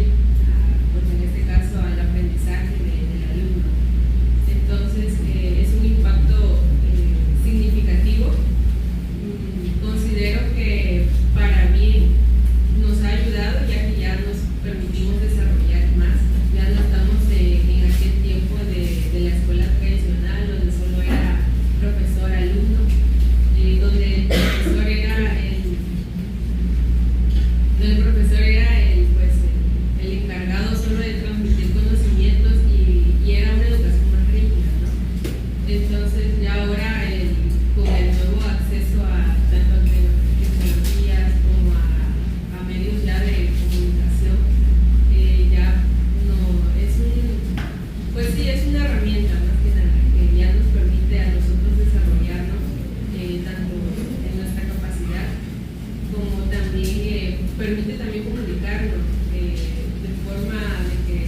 pues en este caso, al aprendizaje del alumno. Entonces, es un impacto significativo. Considero que para bien nos ha ayudado, ya que ya nos permitimos desarrollar más. Ya no estamos en aquel tiempo de la escuela tradicional, donde solo era profesor-alumno, donde el profesor era el encargado solo de transmitir conocimientos y era una educación más rígida, ¿no? Entonces ya ahora con el nuevo acceso a tanto a tecnologías como a medios ya de comunicación, ya no es pues sí, es una herramienta más que nada que ya nos permite a nosotros desarrollarnos tanto en nuestra capacidad como también permite también comunicarnos de forma de que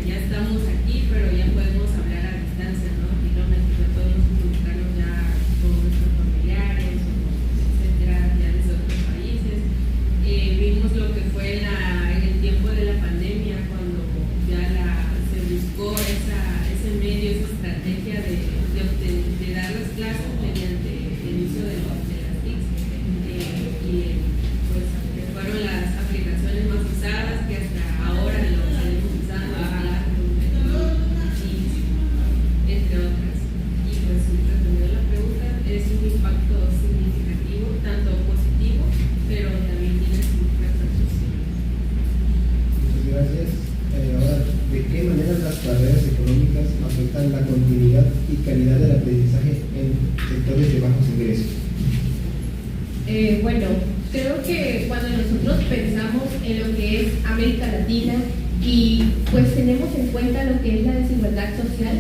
ya estamos aquí, pero ya podemos hablar a distancia, ¿no? Finalmente ya podemos comunicarnos ya con nuestros familiares, etcétera, ya desde otros países. Vimos lo que fue en el tiempo de la pandemia, cuando ya se buscó ese medio, esa estrategia de dar las clases mediante el uso de las TIC. Pues que fueron las aplicaciones más usadas, que hasta ahora lo seguimos usando, entre otras. Y pues, respondiendo a la pregunta, es un impacto significativo, tanto positivo, pero también tiene sus repercusiones. Muchas gracias. Ahora, ¿de qué manera las barreras económicas afectan la continuidad y calidad del aprendizaje en sectores de bajos ingresos? Bueno, creo que cuando nosotros pensamos en lo que es América Latina y pues tenemos en cuenta lo que es la desigualdad social,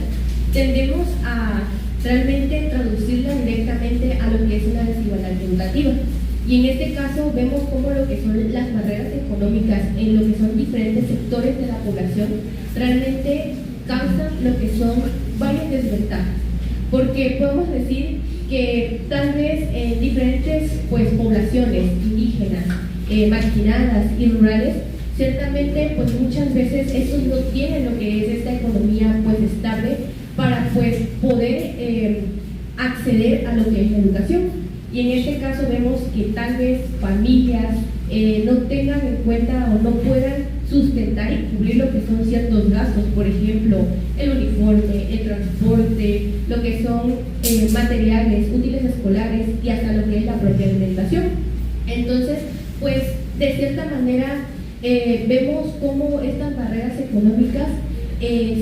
tendemos a realmente traducirla directamente a lo que es una desigualdad educativa. Y en este caso vemos cómo lo que son las barreras económicas en lo que son diferentes sectores de la población realmente causan lo que son varias desventajas. Porque podemos decir que tal vez en diferentes poblaciones indígenas, marginadas y rurales, ciertamente pues muchas veces estos no tienen lo que es esta economía estable para poder acceder a lo que es la educación. Y en este caso vemos que tal vez familias no tengan en cuenta o no puedan sustentar y cubrir lo que son ciertos gastos, por ejemplo, el uniforme, el transporte, lo que son materiales, útiles escolares y hasta lo que es la propia alimentación. Entonces, pues de cierta manera vemos cómo estas barreras económicas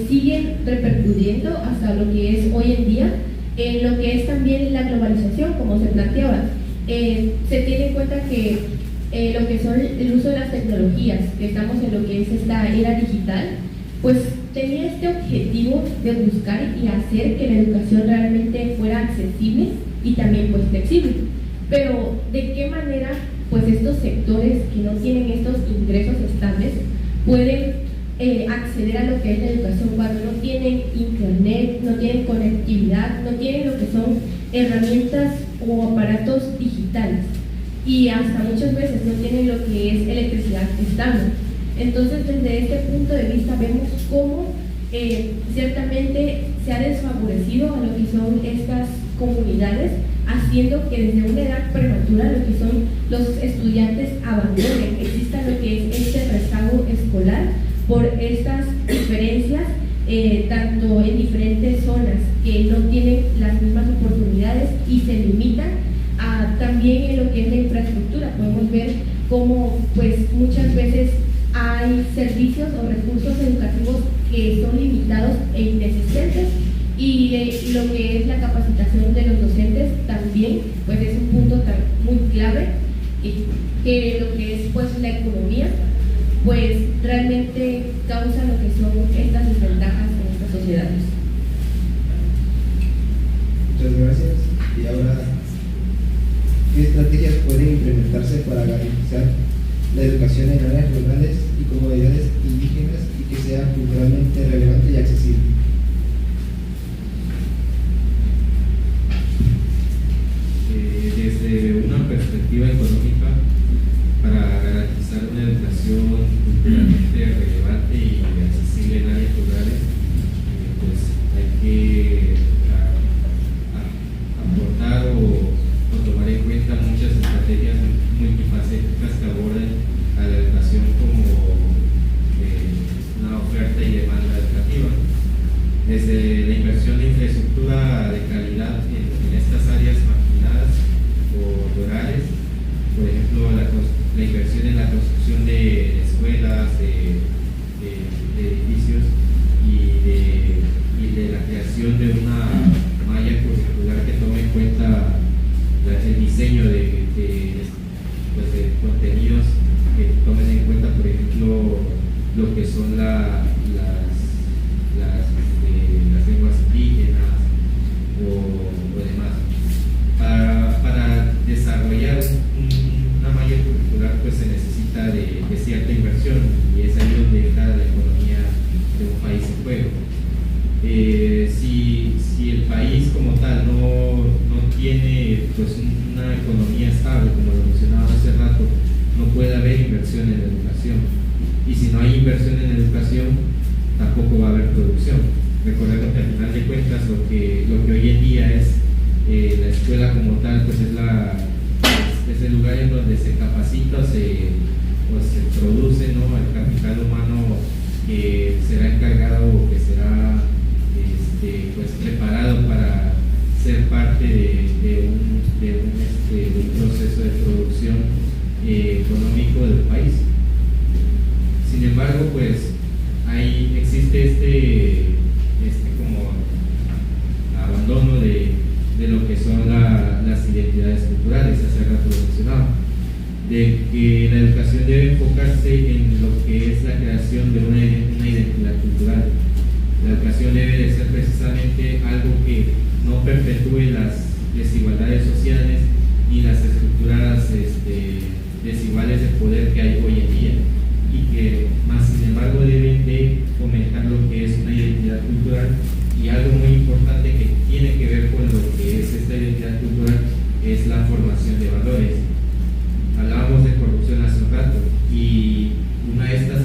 siguen repercutiendo hasta lo que es hoy en día, en lo que es también la globalización, como se planteaba. Se tiene en cuenta que lo que son el uso de las tecnologías, que estamos en lo que es esta era digital, pues tenía este objetivo de buscar y hacer que la educación realmente fuera accesible y también pues flexible. Pero ¿de qué manera pues estos sectores que no tienen estos ingresos estables pueden acceder a lo que es la educación cuando no tienen internet, no tienen conectividad, no tienen lo que son herramientas o aparatos digitales y hasta muchas veces no tienen lo que es electricidad estable? Entonces, desde este punto de vista vemos cómo ciertamente se ha desfavorecido a lo que son estas comunidades, haciendo que desde una edad prematura lo que son los estudiantes abandonen, exista lo que es este rezago escolar por estas diferencias, tanto en diferentes zonas que no tienen las mismas oportunidades y se limitan también en lo que es la infraestructura. Podemos ver cómo pues muchas veces hay servicios o recursos educativos que son limitados e inexistentes, y lo que es la capacitación de los docentes también pues es un punto muy clave, que lo que es pues la economía pues realmente causa lo que son estas desventajas en estas sociedades. Muchas gracias. Y ahora, ¿qué estrategias pueden implementarse para garantizar la educación en áreas rurales y comunidades indígenas y que sea culturalmente relevante y accesible? Desde una perspectiva económica, para garantizar una educación culturalmente relevante y accesible en áreas rurales, pues hay que aportar o tomar en cuenta muchas estrategias multifacéticas que aborden a la educación como una oferta y demanda educativa. Desde la inversión de infraestructura de calidad en estas áreas marginadas o rurales, por ejemplo, la inversión en la construcción de escuelas, de edificios y de la creación de una malla curricular que tome en cuenta el diseño de contenidos, que tomen en cuenta, por ejemplo, lo que son las lenguas indígenas o demás. Para desarrollar una malla curricular pues se necesita de cierta inversión, y es ahí donde entra la economía de un país en juego. Si el país como tal no tiene pues una economía estable, como lo mencionaba hace rato, no puede haber inversión en la educación, y si no hay inversión en la educación tampoco va a haber producción. Recordemos que al final de cuentas lo que hoy en día es la escuela como tal, pues es el lugar en donde se capacita o se produce, ¿no?, el capital humano que será encargado o que será pues preparado para ser parte de un proceso de producción económico del país. Sin embargo, pues existe este como abandono de lo que son las identidades culturales. Hace rato lo mencionaba, de que la educación debe enfocarse en lo que es la creación de una identidad cultural. La educación debe de ser precisamente algo que no perpetúe las desigualdades sociales ni las estructuras desiguales de poder que hay hoy en día, y que más sin embargo deben de fomentar lo que es una identidad cultural. Y algo muy importante que tiene que ver con lo que es esta identidad cultural es la formación de valores. Hablábamos de corrupción hace un rato, y una de estas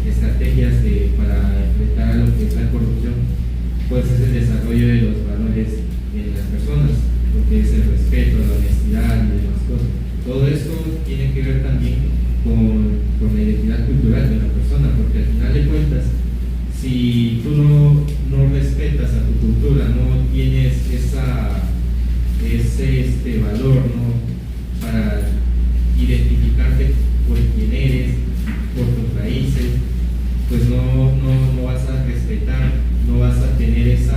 estrategias para enfrentar a lo que es la corrupción pues es el desarrollo de los valores en las personas. ese valor, ¿no? Para identificarte por quién eres, por tus raíces, pues no vas a respetar, no vas a tener ese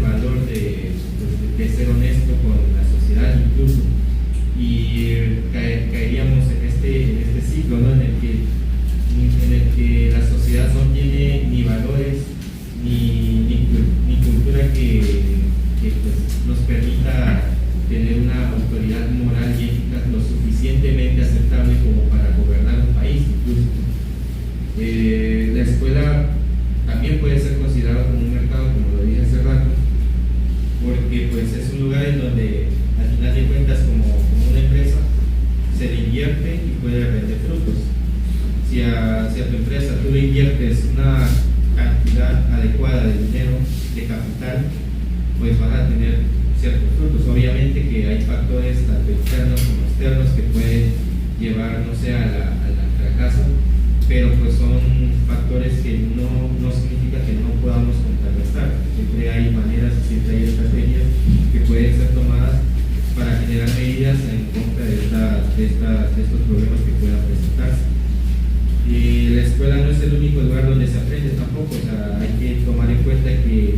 valor de ser honesto con la sociedad incluso, y caeríamos en este ciclo, ¿no? en el que la sociedad no tiene ni valores ni cultura que pues, nos permita tener una autoridad moral y ética lo suficientemente aceptable como para gobernar un país incluso. La escuela también puede ser considerada como un mercado, como lo dije hace rato, porque pues es un lugar en donde al final de cuentas como una empresa se le invierte y puede vender frutos. Si a tu empresa tú le inviertes una cantidad adecuada de dinero, de capital, pues vas a tener ciertos frutos. Obviamente que hay factores tanto internos como externos que pueden llevar, no sé, al fracaso, pero pues son factores que no significa que no podamos contrarrestar. Siempre hay maneras, siempre hay estrategias que pueden ser tomadas para generar medidas en contra de estos problemas que puedan presentarse. Y la escuela no es el único lugar donde se aprende tampoco, o sea, hay que tomar en cuenta que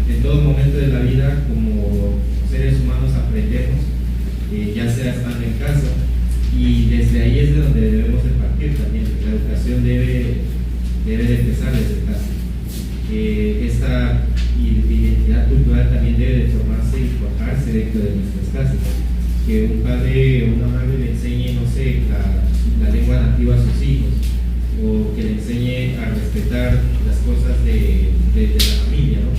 en todo momento de la vida como seres humanos aprendemos, ya sea estando en casa, y desde ahí es de donde debemos de partir también. La educación debe de empezar desde casa. Esta identidad cultural también debe de formarse y forjarse dentro de nuestras casas. Que un padre o una madre le enseñe, no sé, la lengua nativa a sus hijos, o que le enseñe a respetar las cosas de la familia, ¿no?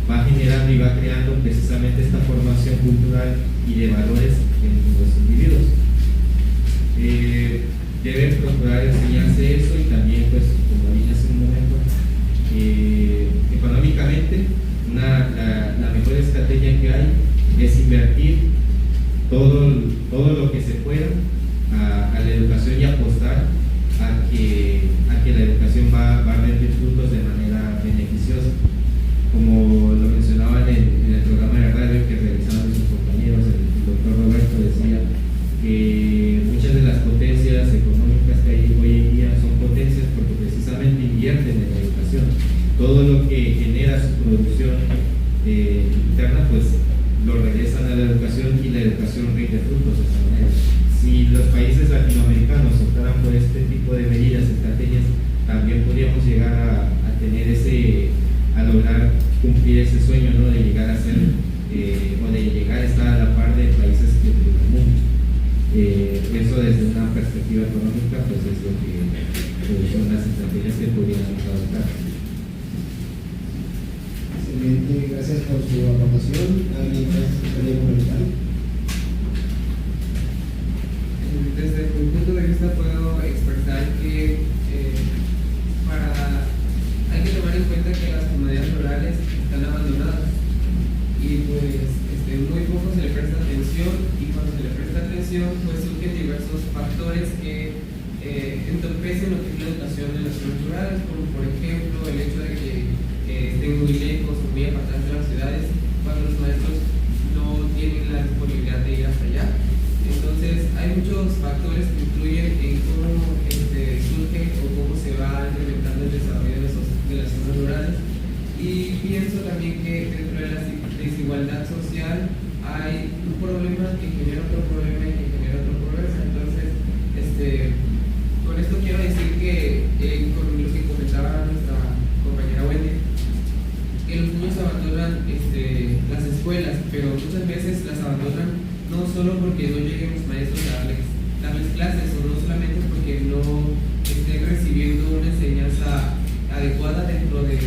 Va generando y va creando precisamente esta formación cultural y de valores en los individuos. Deben procurar enseñarse eso, y también, pues, como dije hace un momento, económicamente la mejor estrategia que hay es invertir todo lo que se pueda a la educación y apostar a que la educación va a rendir frutos de manera beneficiosa. Como lo mencionaban en el programa de radio que realizaban sus compañeros, el doctor Roberto decía que muchas de las potencias económicas que hay hoy en día son potencias porque precisamente invierten en la educación. Todo lo que genera su producción interna, pues lo regresan a la educación, y la educación rinde frutos de esa manera. Si los países latinoamericanos optaran por este tipo de medidas, estrategias, también podríamos llegar a tener a lograr cumplir ese sueño, ¿no? De llegar a ser, o de llegar a estar a la par de países del mundo. Eso desde una perspectiva económica, pues es lo que son las estrategias que podríamos adoptar. Excelente, gracias por su aportación. ¿Alguien más quería comentar? Desde mi punto de vista puedo expresar que hay que tomar en cuenta que las comunidades rurales están abandonadas y pues muy poco se le presta atención, y cuando se le presta atención pues surgen diversos factores que entorpecen lo que es la educación de las zonas rurales, como por ejemplo el hecho de que estén muy lejos o muy apartadas de las ciudades, cuando los maestros no tienen la disponibilidad de ir hasta allá. Entonces hay muchos factores que influyen en cómo surge o cómo se va implementando el desarrollo de las zonas rurales, y pienso también que dentro de la desigualdad social hay un problema que genera otro problema y que genera otro problema. Entonces con esto quiero decir que con lo que comentaba nuestra compañera Wendy, que los niños abandonan las escuelas, pero muchas veces las abandonan no solo porque no lleguen los maestros a darles clases, o no solamente porque no estén recibiendo una enseñanza adecuada dentro de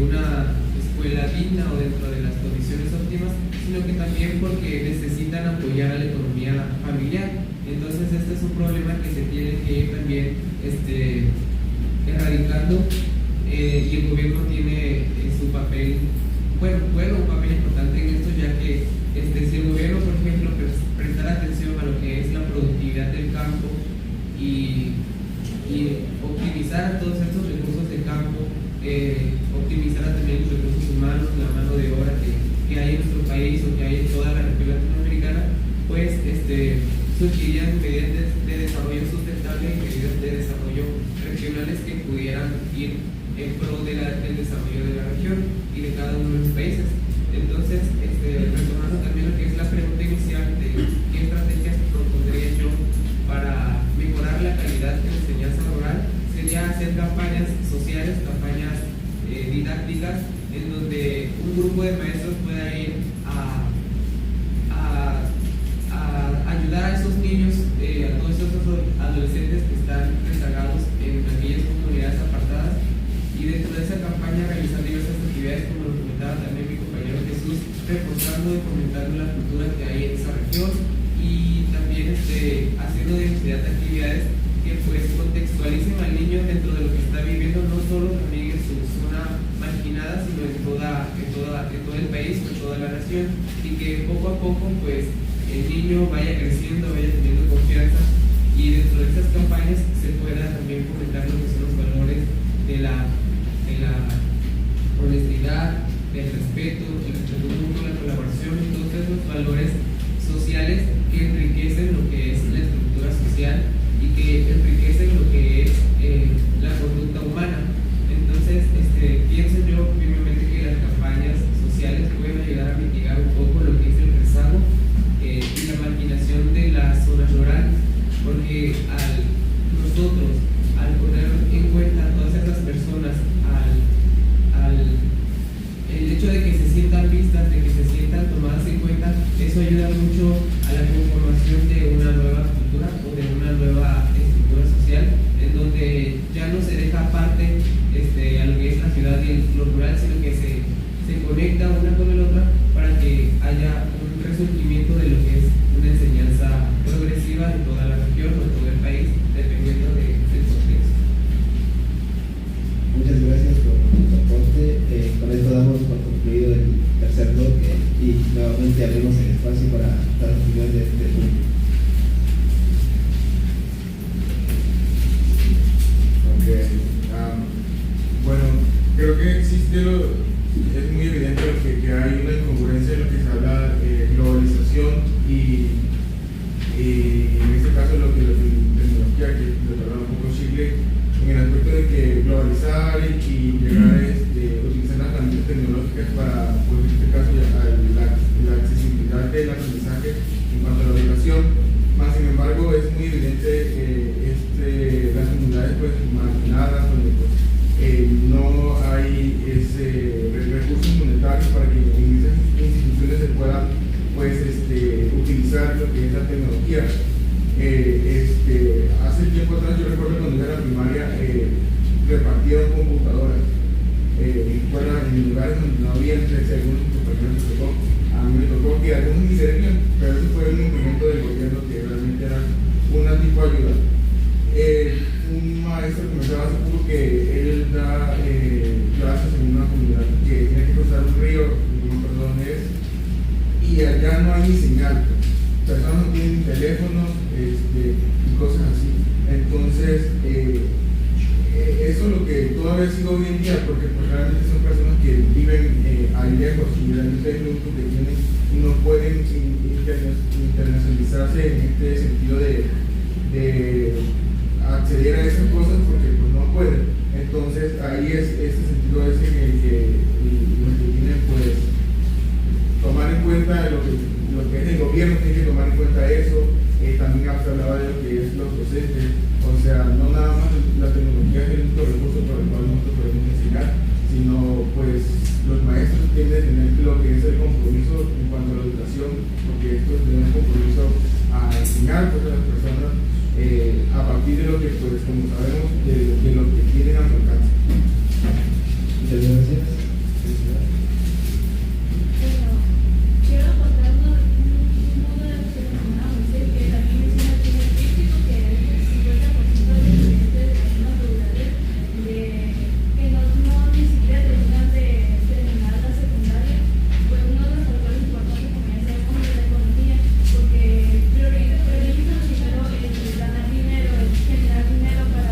una escuela digna o dentro de las condiciones óptimas, sino que también porque necesitan apoyar a la economía familiar. Entonces este es un problema que se tiene que ir también erradicando, y el gobierno tiene su papel, un papel importante en esto, ya que si el gobierno, por ejemplo, prestara atención a lo que es la productividad del campo y optimizar todos estos recursos del campo, optimizar también los recursos humanos, la mano de obra que hay en nuestro país o que hay en toda la región latinoamericana, surgirían medidas de desarrollo sustentable y medidas de desarrollo regionales que pudieran ir en pro del desarrollo de la región y de cada uno de los países. Entonces, retomando también lo que es la pregunta inicial de qué estrategias propondría yo para mejorar la calidad de la enseñanza rural, sería hacer campañas sociales, campañas didácticas, en donde un grupo de maestros pueda ir a ayudar a esos niños, a todos esos adolescentes que están rezagados en aquellas comunidades apartadas, y dentro de esa campaña realizar diversas actividades, como lo comentaba también mi compañero Jesús, reforzando y fomentando la cultura que hay en esa región, y también haciendo diversidad de actividades que pues contextualicen al niño dentro de lo que está viviendo, no solo también en su zona marginada, sino en todo el país o en toda la nación, y que poco a poco pues el niño vaya creciendo, vaya teniendo confianza, y dentro de esas campañas se pueda también fomentar lo que son los valores de la honestidad, del respeto mutuo, la colaboración, y todos esos valores sociales que enriquecen lo que es la estructura social y que enriquecen lo que es la conducta humana. Entonces, pienso yo firmemente que las campañas sociales pueden ayudar a mitigar un poco lo que es el rezago y la marginación de las zonas rurales, porque nosotros, al poner en cuenta a todas esas personas, el hecho de que se sientan vistas, de que se sientan tomadas en cuenta, eso ayuda mucho a la conformación de una nueva cultura o de una nueva estructura social, en donde ya no se deja aparte a lo que es la ciudad y lo rural, sino que se conecta una con la otra para que haya un resurgimiento de lo que es una enseñanza progresiva en toda la región o en todo el país, dependiendo del contexto. Muchas gracias por tu aporte. Con esto damos por concluido el tercer bloque y nuevamente abrimos el espacio para las opiniones de este punto. Bueno, creo que es muy evidente que hay una incongruencia en lo que se habla de globalización y en este caso lo que la tecnología, que lo hablaba un poco Chile, en el aspecto de que globalizar y llegar a utilizar las herramientas tecnológicas para, pues en este caso, la accesibilidad del aprendizaje en cuanto a la educación. Más sin embargo, es muy evidente las comunidades pues marginadas, donde pues, no hay recursos monetarios para que en esas instituciones se puedan pues, utilizar lo que es la tecnología. Hace tiempo atrás, yo recuerdo cuando iba a la primaria, repartieron computadoras en lugares donde no había, algunos compañeros me tocó. A mí me tocó que algunos ni se debían, pero eso fue un movimiento del gobierno que realmente era una tipo de ayuda. Un maestro comentaba hace poco que él da clases en una comunidad que tiene que cruzar un río, no me acuerdo dónde es, y allá no hay ni señal. Personas no tienen teléfonos y cosas así. Entonces, eso es lo que todavía sigue hoy en día, porque pues, realmente son personas que viven ahí lejos y realmente es lo único que tienen y no pueden internacionalizarse en este sentido de acceder a esas cosas porque pues, no pueden. Entonces, ahí es ese sentido ese en el que tienen pues tomar en cuenta lo que es el gobierno, tiene que tomar en cuenta eso. También hablaba de lo que es los docentes, o sea, no nada más la tecnología es el único recurso por el cual nosotros podemos enseñar, sino pues los maestros tienen que tener lo que es el compromiso en cuanto a la educación, porque estos tienen un compromiso a enseñar pues, a las personas a partir de lo que, pues, como sabemos, de lo que tienen a su alcance. Muchas gracias. Quiero aportar uno de los que mencionamos, que también menciona aquí en el crítico que el 50% de los estudiantes de las zonas rurales que no ni siquiera terminan de terminar la secundaria, fue uno de los factores importantes como ya sabemos de la economía, porque priorizan primero el ganar dinero, el generar dinero para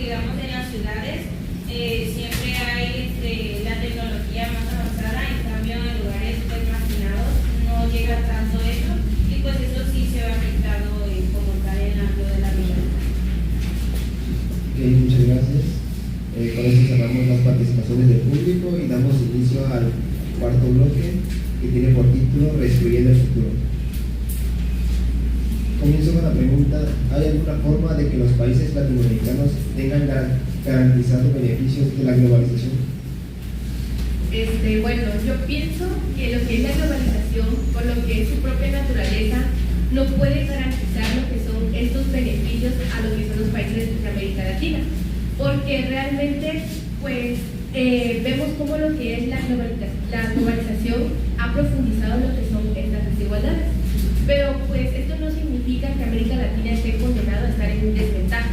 digamos en las ciudades siempre hay la tecnología más avanzada, en cambio en lugares pues marginados no llega tanto eso, y pues eso sí se ve afectado como tal en lo de la vida. Ok, muchas gracias. Con esto cerramos las participaciones del público y damos inicio al cuarto bloque, que tiene por título Reescribiendo el futuro. Comienzo con la pregunta: ¿hay alguna forma de que los países latinoamericanos tengan garantizados beneficios de la globalización? Bueno, yo pienso que lo que es la globalización, con lo que es su propia naturaleza, no puede garantizar lo que son estos beneficios a lo que son los países de América Latina, porque realmente pues vemos cómo lo que es la globalización ha profundizado lo que son estas desigualdades, pero pues esto no significa que América Latina esté condenada a estar en desventaja,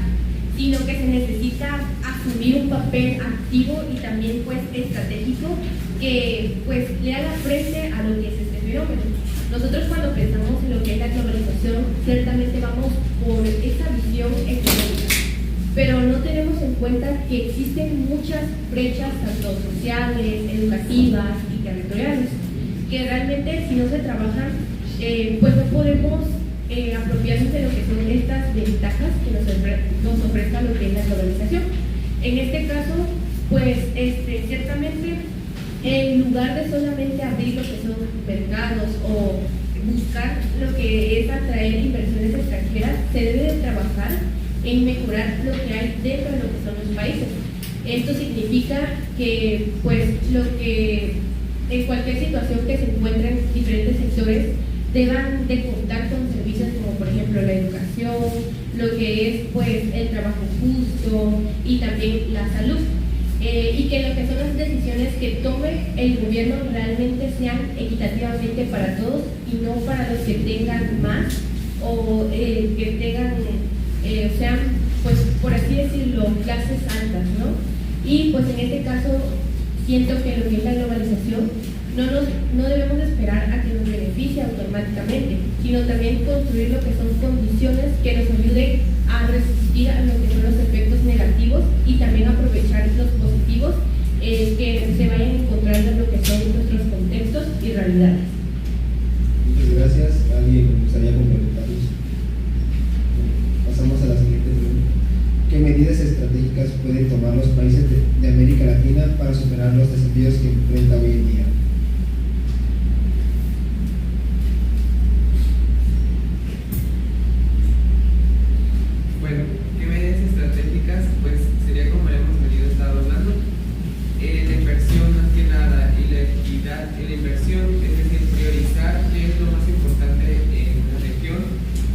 sino que se necesita asumir un papel activo y también pues estratégico que pues le haga frente a lo que es este fenómeno. Nosotros cuando pensamos en lo que es la globalización, ciertamente vamos por esa visión económica, pero no tenemos en cuenta que existen muchas brechas, tanto sociales, educativas y territoriales, que realmente si no se trabajan, pues no podemos apropiarnos de lo que son estas ventajas que nos ofrezca lo que es la globalización. En este caso, pues ciertamente, en lugar de solamente abrir lo que son mercados o buscar lo que es atraer inversiones extranjeras, se debe de trabajar en mejorar lo que hay dentro de lo que son los países. Esto significa que, pues, lo que en cualquier situación que se encuentren diferentes sectores deban de contar con servicios como por ejemplo la educación, lo que es pues el trabajo justo y también la salud, y que lo que son las decisiones que tome el gobierno realmente sean equitativamente para todos y no para los que tengan más o que tengan sean pues por así decirlo clases altas, ¿no? Y pues en este caso siento que lo que es la globalización no debemos esperar a que nos beneficie automáticamente, sino también construir lo que son condiciones que nos ayuden a resistir a lo que son los efectos negativos y también aprovechar los positivos que se vayan encontrando en lo que son nuestros contextos y realidades. Muchas gracias. ¿Alguien me gustaría complementarlos? Pasamos a la siguiente pregunta. ¿Qué medidas estratégicas pueden tomar los países de América Latina para superar los desafíos que enfrenta hoy en día? Bueno, ¿qué medidas estratégicas? Pues sería como hemos venido hablando, la inversión más que nada y la equidad en la inversión, es decir, priorizar qué es lo más importante en la región,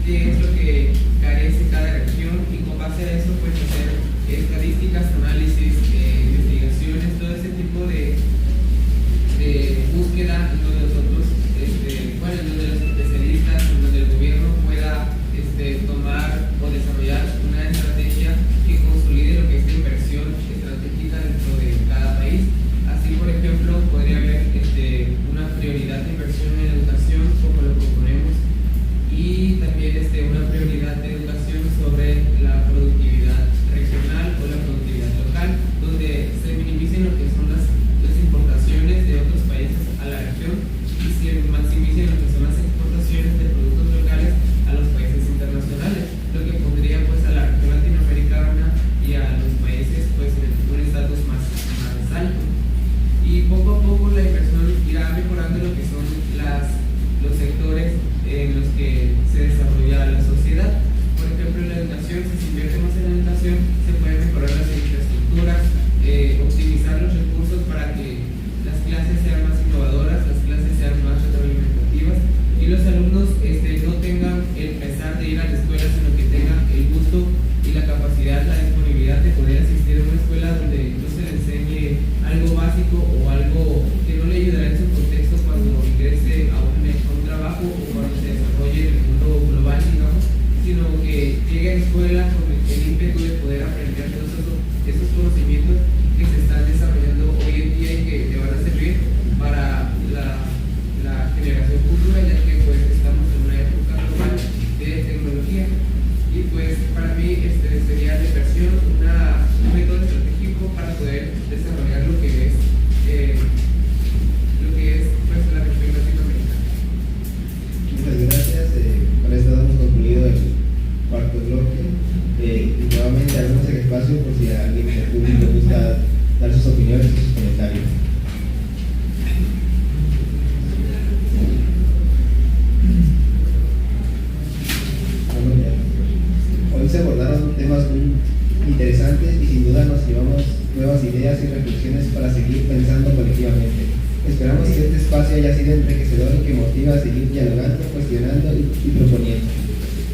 qué es lo que carece cada región y con base a eso pues hacer estadísticas, análisis, investigaciones, todo ese tipo de búsqueda en donde nosotros, en donde los especialistas, en donde el gobierno pueda tomar o desarrollar una estrategia que consolide lo que es la inversión estratégica dentro de cada país. Así, por ejemplo, podría haber una prioridad de inversión en educación, como lo proponemos, y también una prioridad de educación sobre la productividad regional o la productividad local, donde se minimicen lo que son las importaciones de otros países a la región y se maximicen lo que son las exportaciones de productos locales a los países internacionales, lo que pondría pues a la región latinoamericana y a los países pues en un estatus más alto. Y poco a poco la inversión irá mejorando lo que son los sectores en los que se desarrolla la sociedad. Por ejemplo, en la educación, si se invierte más en la educación, se pueden mejorar las infraestructuras, optimizar los recursos para que las clases sean más innovadoras, las clases sean más retroalimentativas y los alumnos no tengan el pesar de ir a la escuela, sino que tengan el gusto y la capacidad, la disponibilidad de poder asistir a una escuela donde no se le enseñe algo básico o algo que no le ayudará en su contexto cuando ingrese a un trabajo o cuando se desarrolle en el mundo global, digamos, sino que llegue a la escuela con el ímpetu de poder aprender todos esos conocimientos que se están desarrollando hoy en día y que le van a servir para la generación futura, ya que pues estamos en una época global de tecnología. Y pues para mí sería la inversión una poder desarrollar lo que es pues, la región latinoamericana. Muchas gracias. Con esto damos concluido el cuarto bloque. Y nuevamente abrimos el espacio por si a alguien del público le gusta dar sus opiniones y sus comentarios. Hoy se abordaron temas muy interesantes y sin duda nos llevamos nuevas ideas y reflexiones para seguir pensando colectivamente. Esperamos que este espacio haya sido enriquecedor y que motive a seguir dialogando, cuestionando y proponiendo.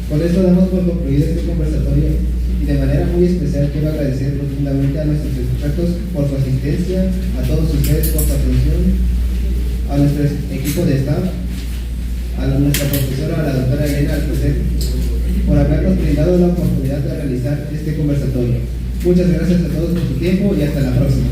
Con esto damos por concluido este conversatorio y de manera muy especial quiero agradecer profundamente a nuestros expertos por su asistencia, a todos ustedes por su atención, a nuestro equipo de staff, a nuestra profesora, a la doctora Elena Alcocer, por habernos brindado la oportunidad de realizar este conversatorio. Muchas gracias a todos por su tiempo y hasta la próxima.